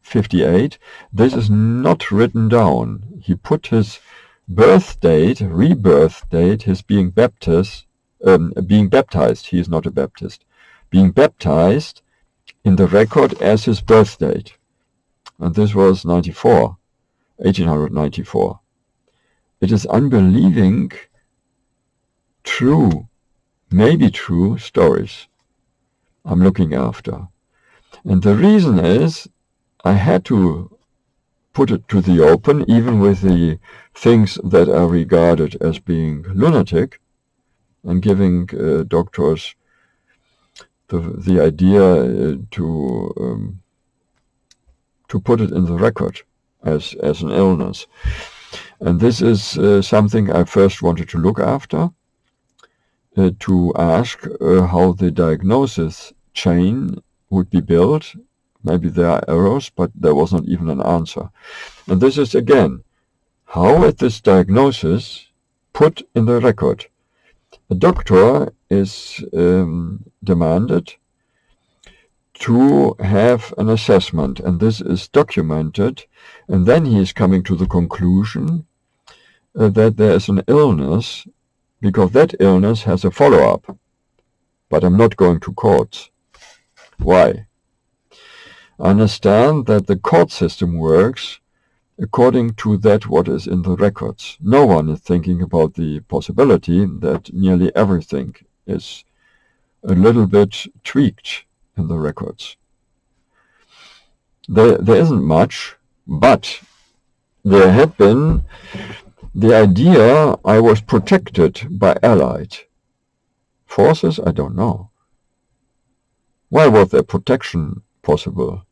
58, this is not written down. He put his birth date, rebirth date, his being baptized, he is not a Baptist, being baptized in the record as his birth date. And this was 1894. It is unbelieving, true, maybe true stories I'm looking after. And the reason is I had to put it to the open, even with the things that are regarded as being lunatic, and giving doctors the idea to put it in the record as an illness. And this is something I first wanted to look after, to ask how the diagnosis chain would be built. Maybe there are errors, but there was not even an answer. And this is, again, how is this diagnosis put in the record? A doctor is demanded to have an assessment, and this is documented, and then he is coming to the conclusion that there is an illness, because that illness has a follow-up. But I'm not going to courts. Why? I understand that the court system works according to that what is in the records. No one is thinking about the possibility that nearly everything is a little bit tweaked in the records. There isn't much, but there had been the idea I was protected by Allied forces. I don't know. Why was there protection possible?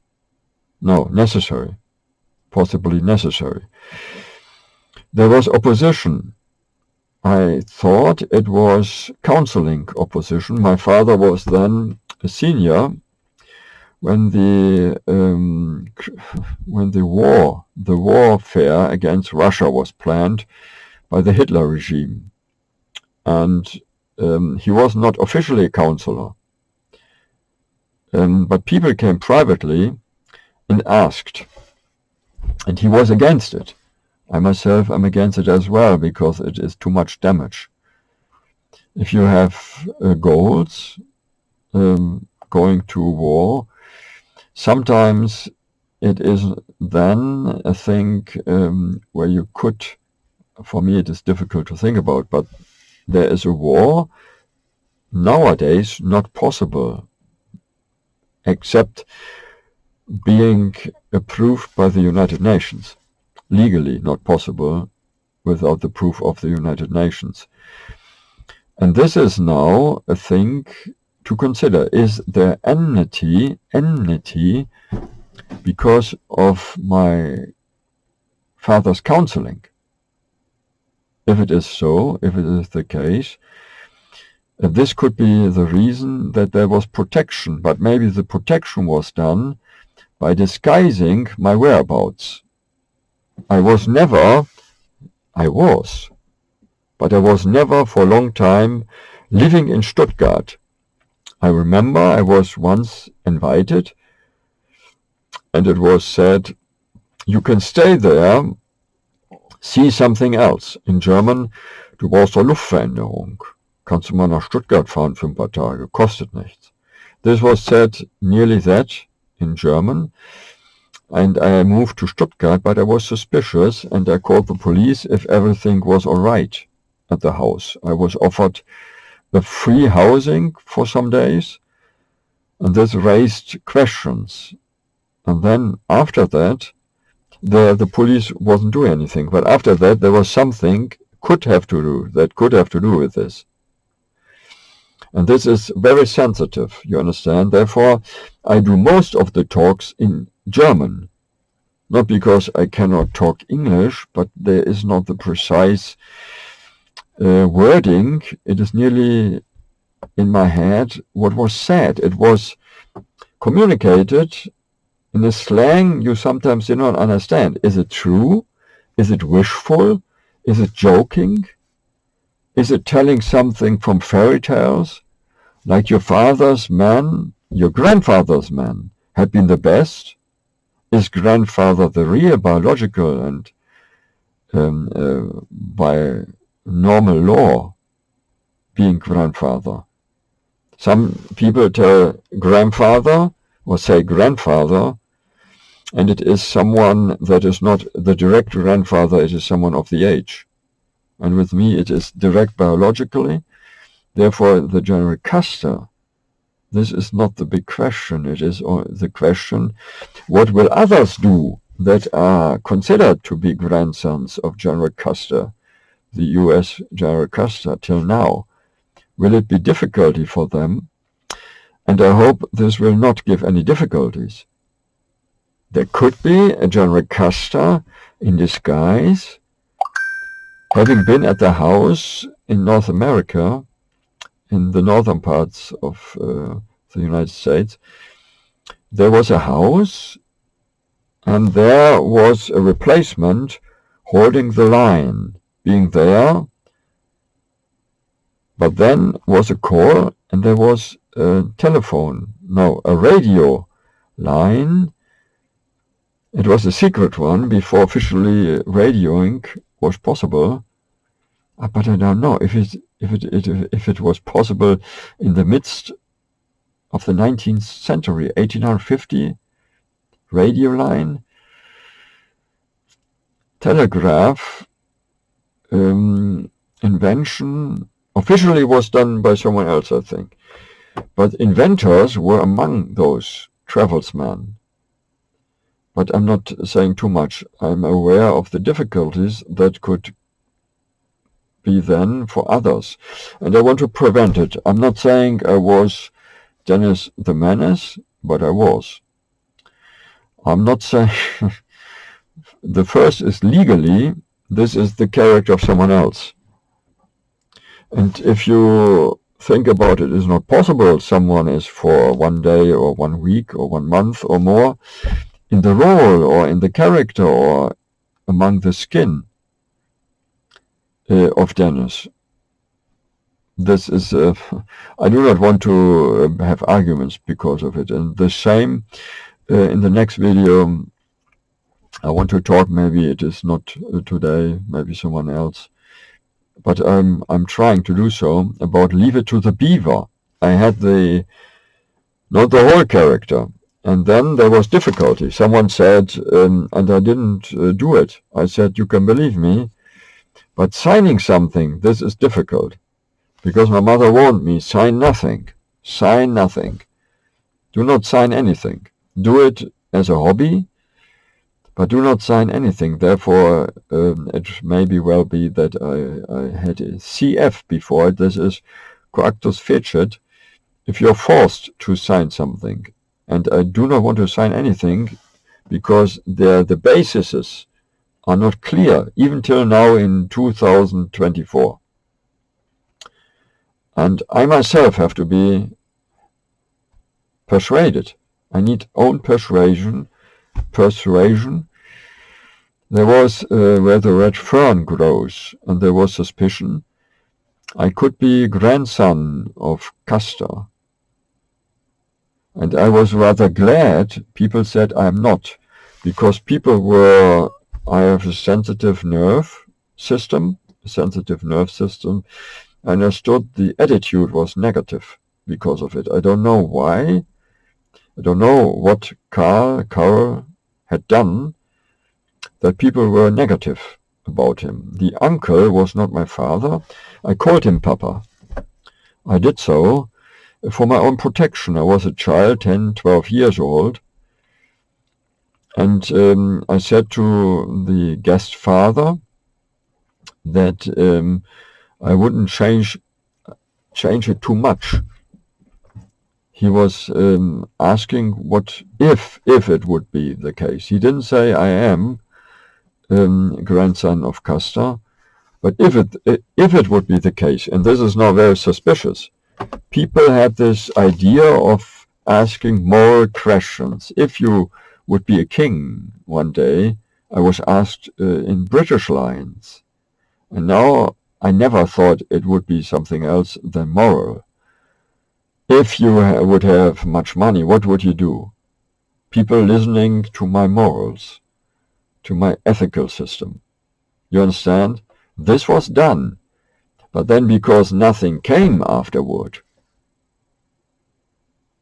No, necessary. Possibly necessary. There was opposition. I thought it was counseling opposition. My father was then a senior when the warfare against Russia was planned by the Hitler regime, and he was not officially a counselor, but people came privately and asked, and he was against it. I myself am against it as well, because it is too much damage. If you have goals going to war, sometimes it is then a thing where you could, for me it is difficult to think about, but there is a war nowadays not possible except being approved by the United Nations. Legally not possible without the proof of the United Nations. And this is now a thing to consider. Is there enmity because of my father's counseling? If it is so, if it is the case, this could be the reason that there was protection, but maybe the protection was done by disguising my whereabouts. I was never for a long time living in Stuttgart. I remember I was once invited, and it was said, you can stay there, see something else. In German, du brauchst doch Luftveränderung. Kannst du mal nach Stuttgart fahren für ein paar Tage, kostet nichts. This was said nearly that in German. And I moved to Stuttgart, but I was suspicious, and I called the police if everything was all right at the house. I was offered a free housing for some days, and this raised questions. And then after that, the police wasn't doing anything. But after that, there was something could have to do with this. And this is very sensitive, you understand. Therefore, I do most of the talks in German. Not because I cannot talk English, but there is not the precise wording. It is nearly in my head what was said. It was communicated in a slang you sometimes do not understand. Is it true? Is it wishful? Is it joking? Is it telling something from fairy tales? Like your father's man, your grandfather's man had been the best? Is grandfather the real biological and by normal law being grandfather? Some people tell grandfather or say grandfather, and it is someone that is not the direct grandfather, it is someone of the age. And with me it is direct biologically. Therefore the general Custer, this is not the big question. It is the question, what will others do that are considered to be grandsons of General Custer, the US General Custer till now? Will it be difficulty for them? And I hope this will not give any difficulties. There could be a General Custer in disguise, having been at the house in North America, in the northern parts of the United States. There was a house, and there was a replacement holding the line, being there. But then was a call, and there was a a radio line. It was a secret one before officially radioing was possible. But I don't know if it was possible in the midst of the 19th century, 1850, radio line, telegraph invention officially was done by someone else, I think. But inventors were among those travelsmen. But I'm not saying too much. I'm aware of the difficulties that could be then for others. And I want to prevent it. I'm not saying I was Dennis the Menace, but I was. I'm not saying the first is legally, this is the character of someone else. And if you think about it, it's not possible someone is for 1 day or 1 week or 1 month or more in the role or in the character or among the skin of Dennis. This is, I do not want to have arguments because of it. And the same in the next video, I want to talk, maybe it is not today, maybe someone else, but I'm trying to do so, about Leave It to the Beaver. I had not the whole character. And then there was difficulty. Someone said, and I didn't do it. I said, you can believe me, but signing something, this is difficult. Because my mother warned me, sign nothing. Sign nothing. Do not sign anything. Do it as a hobby, but do not sign anything. Therefore, it may well be that I had a CF before. This is coactus fecit. If you're forced to sign something, and I do not want to sign anything because the bases are not clear, even till now in 2024. And I myself have to be persuaded. I need own persuasion. There was where the red fern grows, and there was suspicion. I could be grandson of Custer. And I was rather glad people said I'm not, because I have a sensitive nerve system. I understood the attitude was negative because of it. I don't know why. I don't know what KARL had done that people were negative about him. The uncle was not my father. I called him Papa. I did so for my own protection. I was a child, 10, 12 years old. And I said to the guest father that I wouldn't change it too much. He was asking what if it would be the case. He didn't say I am grandson of Custer, but if it would be the case, and this is now very suspicious. People had this idea of asking moral questions. If you would be a king one day, I was asked in British lines. And now I never thought it would be something else than moral. If you would have much money, what would you do? People listening to my morals, to my ethical system. You understand? This was done. But then because nothing came afterward,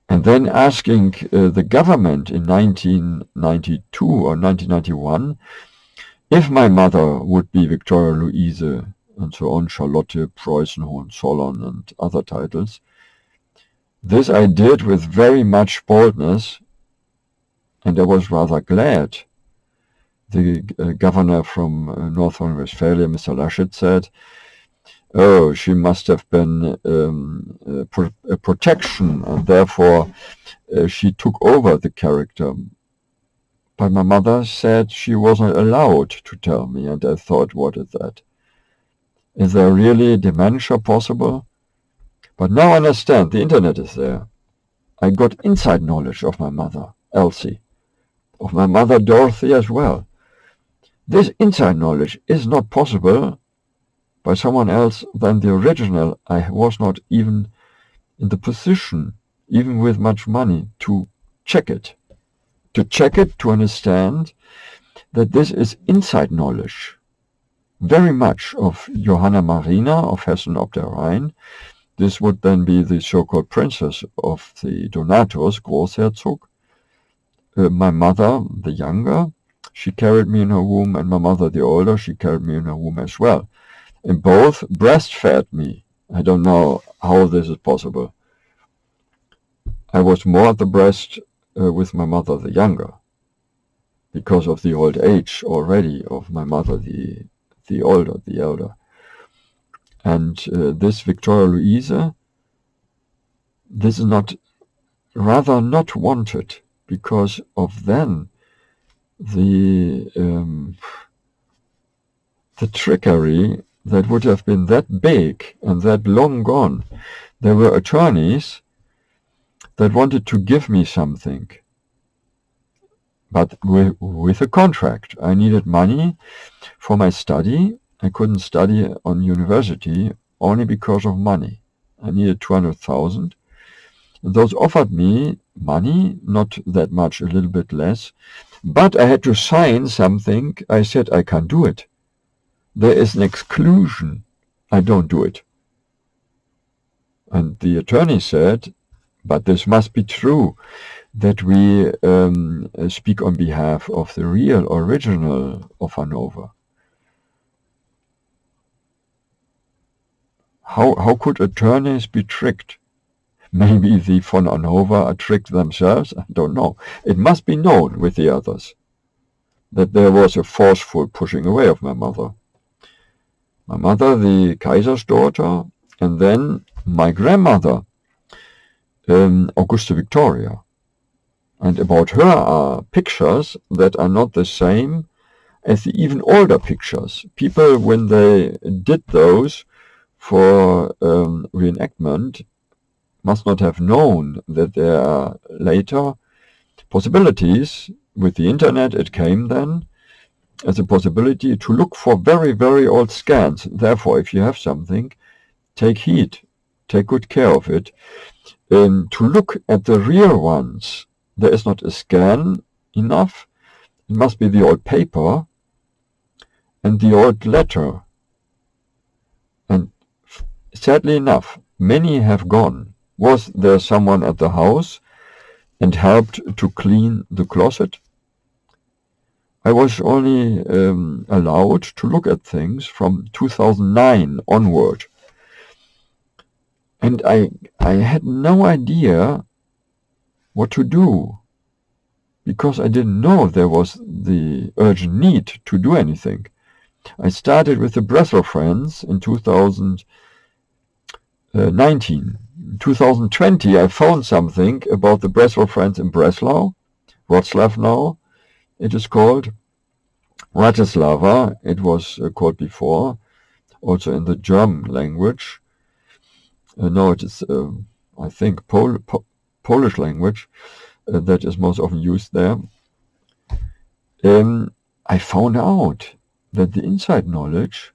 and then asking the government in 1992 or 1991 if my mother would be Victoria Louise and so on, Charlotte, Preußen, Hohenzollern and other titles. This I did with very much boldness, and I was rather glad. The governor from North Rhine-Westphalia, Mr. Laschet, said, "Oh, she must have been a protection, and therefore she took over the character." But my mother said she wasn't allowed to tell me, and I thought, what is that? Is there really dementia possible? But now I understand, the internet is there. I got inside knowledge of my mother, Elsie, of my mother, Dorothy, as well. This inside knowledge is not possible by someone else than the original. I was not even in the position, even with much money, to check it. To understand that this is inside knowledge, very much of Johanna Marina of Hessen ob der Rhein. This would then be the so-called princess of the Donatos, Großherzog. My mother, the younger, she carried me in her womb, and my mother, the older, she carried me in her womb as well. And both breastfed me. I don't know how this is possible. I was more at the breast with my mother, the younger, because of the old age already of my mother, the elder. And this Victoria Louise, this is rather not wanted, because of then the trickery that would have been that big and that long gone. There were attorneys that wanted to give me something, but with a contract. I needed money for my study. I couldn't study on university only because of money. I needed 200,000. And those offered me money, not that much, a little bit less, but I had to sign something. I said I can't do it. There is an exclusion. I don't do it. And the attorney said, but this must be true, that we speak on behalf of the real original of Hanover. How could attorneys be tricked? Maybe the von Hanover are tricked themselves? I don't know. It must be known with the others that there was a forceful pushing away of my mother. My mother, the Kaiser's daughter, and then my grandmother, Augusta Victoria. And about her are pictures that are not the same as the even older pictures. People, when they did those for reenactment, must not have known that there are later possibilities. With the internet, it came then as a possibility to look for very, very old scans. Therefore, if you have something, take heed, take good care of it. To look at the real ones, there is not a scan enough. It must be the old paper and the old letter. And sadly enough, many have gone. Was there someone at the house and helped to clean the closet? I was only allowed to look at things from 2009 onward. And I had no idea what to do, because I didn't know there was the urgent need to do anything. I started with the BRESLAU-FRIENDS in 2019. In 2020, I found something about the BRESLAU-FRIENDS in Breslau, Wrocław now, it is called. Bratislava, it was called before, also in the German language. No, it is, I think, Polish language that is most often used there. I found out that the inside knowledge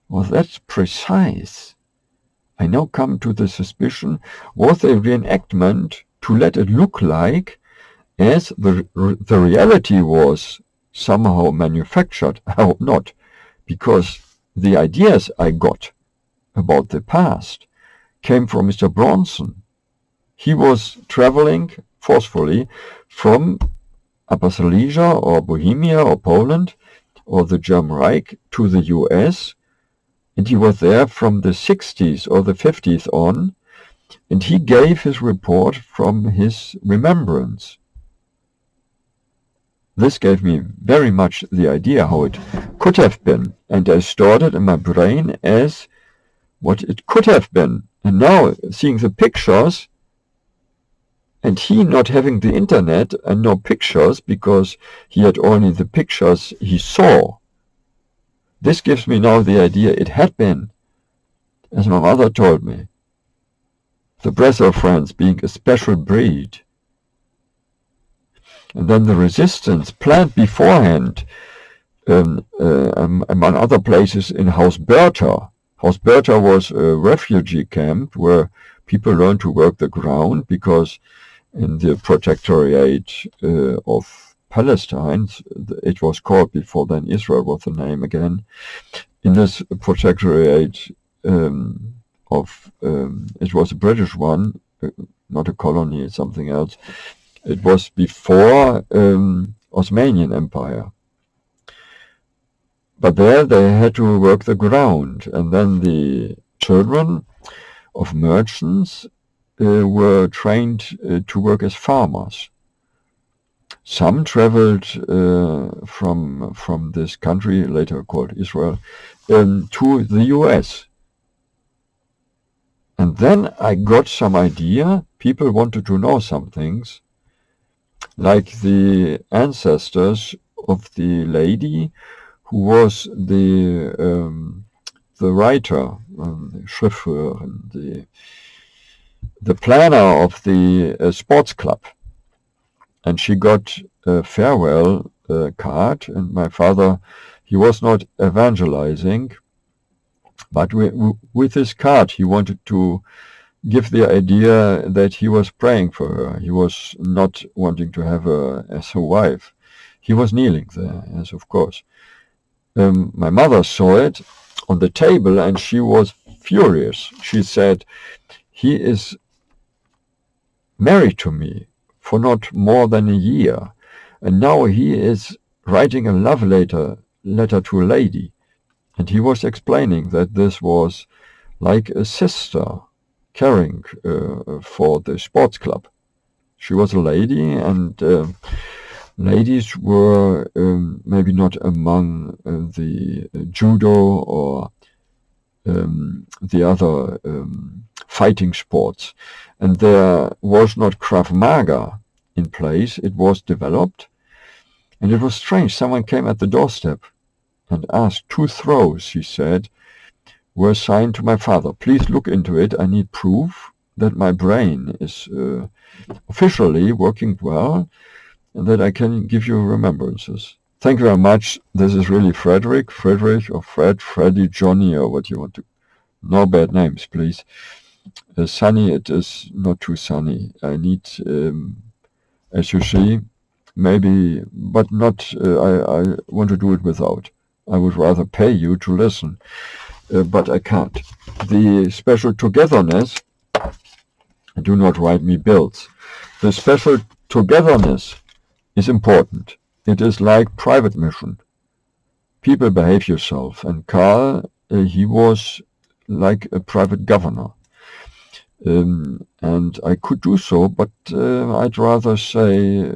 Well, that's precise. I now come to the suspicion, was a reenactment to let it look like as the reality was somehow manufactured. I hope not, because the ideas I got about the past came from Mr. Bronson. He was traveling forcefully from Upper Silesia or Bohemia or Poland or the German Reich to the US, and he was there from the 60s or the 50s on, and he gave his report from his remembrance. This gave me very much the idea how it could have been, and I stored it in my brain as what it could have been. And now, seeing the pictures, and he not having the internet and no pictures because he had only the pictures he saw, this gives me now the idea it had been, as my mother told me, the Breslau-Friends being a special breed. And then the resistance planned beforehand, among other places, in Haus Bertha. Haus Bertha was a refugee camp where people learned to work the ground, because in the protectorate of Palestine, it was called before then Israel was the name again. In this protectorate it was a British one, not a colony, it's something else. It was before Osmanian Empire. But there they had to work the ground, and then the children of merchants were trained to work as farmers. Some traveled from this country, later called Israel, to the US. And then I got some idea. People wanted to know some things, like the ancestors of the lady who was the writer, Schriftführer, the planner of the sports club. And she got a farewell card, and my father, he was not evangelizing, but with his card he wanted to give the idea that he was praying for her. He was not wanting to have her as a wife. He was kneeling there, yes, of course. My mother saw it on the table and she was furious. She said, "He is married to me for not more than a year, and now he is writing a love letter to a lady." And he was explaining that this was like a sister caring for the sports club. She was a lady, and ladies were maybe not among the judo or the other fighting sports. And there was not Krav Maga in place. It was developed. And it was strange. Someone came at the doorstep and asked. 2 throws, he said, were signed to my father. "Please look into it. I need proof that my brain is officially working well and that I can give you remembrances." Thank you very much. This is really Friedrich or Fred, Freddy, Johnny, or what you want to. No bad names, please. Sunny, it is not too sunny. I need, as you see, maybe, but not, I want to do it without. I would rather pay you to listen, but I can't. The special togetherness, do not write me bills. The special togetherness is important. It is like private mission. People behave yourself, and KARL, he was like a private governor. And I could do so, but I'd rather say,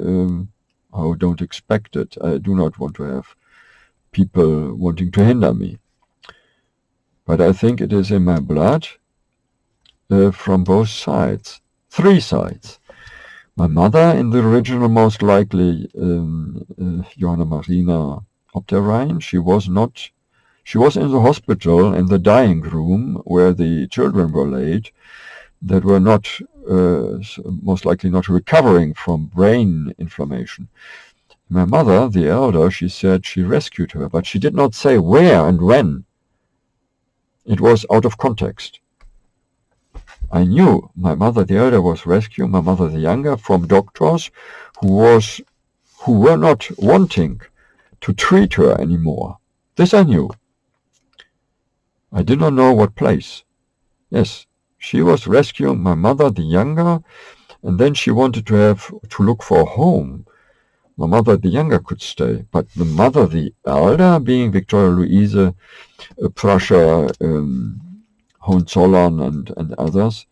oh, don't expect it. I do not want to have people wanting to hinder me. But I think it is in my blood from both sides. 3 sides. My mother, in the original, most likely, Johanna Marina Obderrein, she was in the hospital in the dying room where the children were laid that were not, most likely not recovering from brain inflammation. My mother, the elder, she said she rescued her, but she did not say where and when. It was out of context. I knew my mother the elder was rescuing my mother the younger from doctors who were not wanting to treat her anymore. This I knew. I did not know what place. Yes, she was rescuing my mother the younger, and then she wanted to look for a home. My mother the younger could stay, but the mother the elder, being Victoria Louise, Prussia, Hohenzollern and others,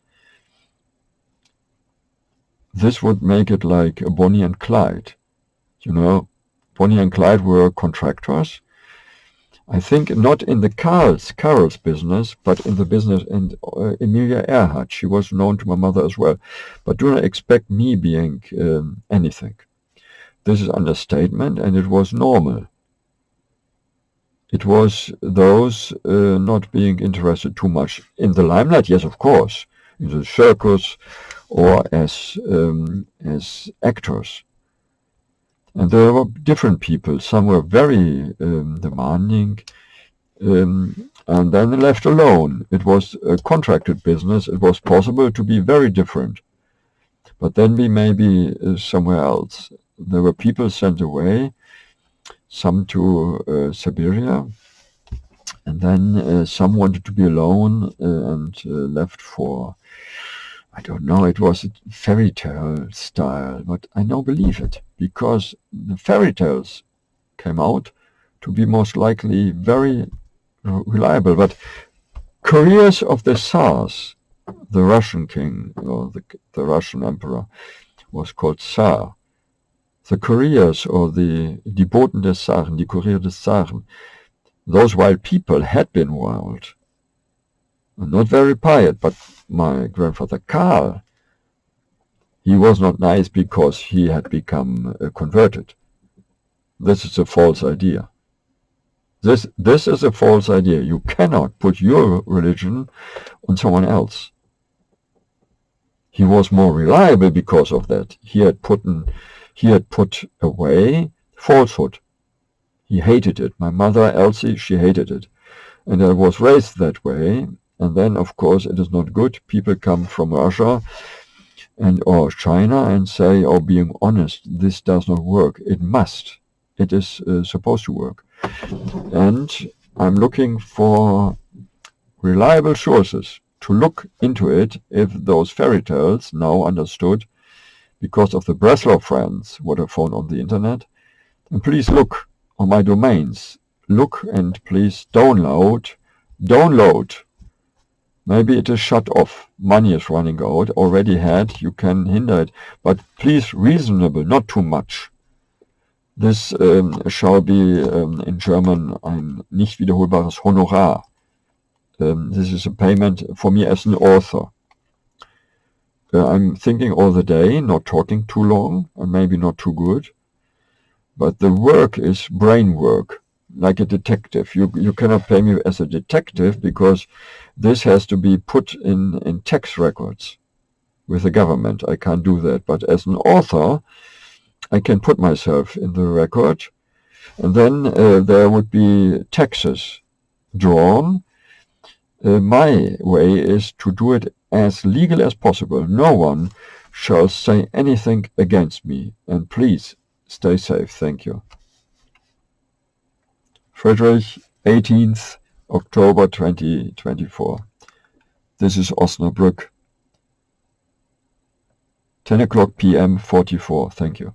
this would make it like Bonnie and Clyde. You know, Bonnie and Clyde were contractors. I think not in the KAREL's business, but in the business and Emilia Earhart. She was known to my mother as well. But do not expect me being anything. This is understatement, and it was normal. It was those not being interested too much in the limelight, yes, of course, in the circus or as actors. And there were different people. Some were very demanding, and then left alone. It was a contracted business. It was possible to be very different, but then be maybe somewhere else. There were people sent away, some to Siberia, and then some wanted to be alone and left for, I don't know, it was a fairy tale style, but I now believe it, because the fairy tales came out to be most likely very reliable. But careers of the Tsars, the Russian king, or the Russian emperor, was called Tsar. The careers, or die Boten des Zaren, die Kurier des Zaren, those wild people had been wild. Not very pious, but my grandfather KARL, he was not nice because he had become converted. This is a false idea. This is a false idea. You cannot put your religion on someone else. He was more reliable because of that. He had put away falsehood. He hated it. My mother, Elsie, she hated it. And I was raised that way. And then, of course, it is not good. People come from Russia or China and say, oh, being honest, this does not work. It must. It is supposed to work. And I'm looking for reliable sources to look into it if those fairy tales, now understood because of the Breslau-FRIENDS, what I found on the internet. And please look on my domains. Look and please download. Maybe it is shut off. Money is running out. Already had. You can hinder it. But please reasonable, not too much. This shall be in German ein nicht wiederholbares Honorar. This is a payment for me as an author. I'm thinking all the day, not talking too long, and maybe not too good. But the work is brain work, like a detective. You cannot pay me as a detective because this has to be put in tax records with the government. I can't do that. But as an author, I can put myself in the record, and then there would be taxes drawn. My way is to do it as legal as possible. No one shall say anything against me. And please stay safe. Thank you. Friedrich, 18th October 2024. This is Osnabrück. 10 o'clock p.m. 44. Thank you.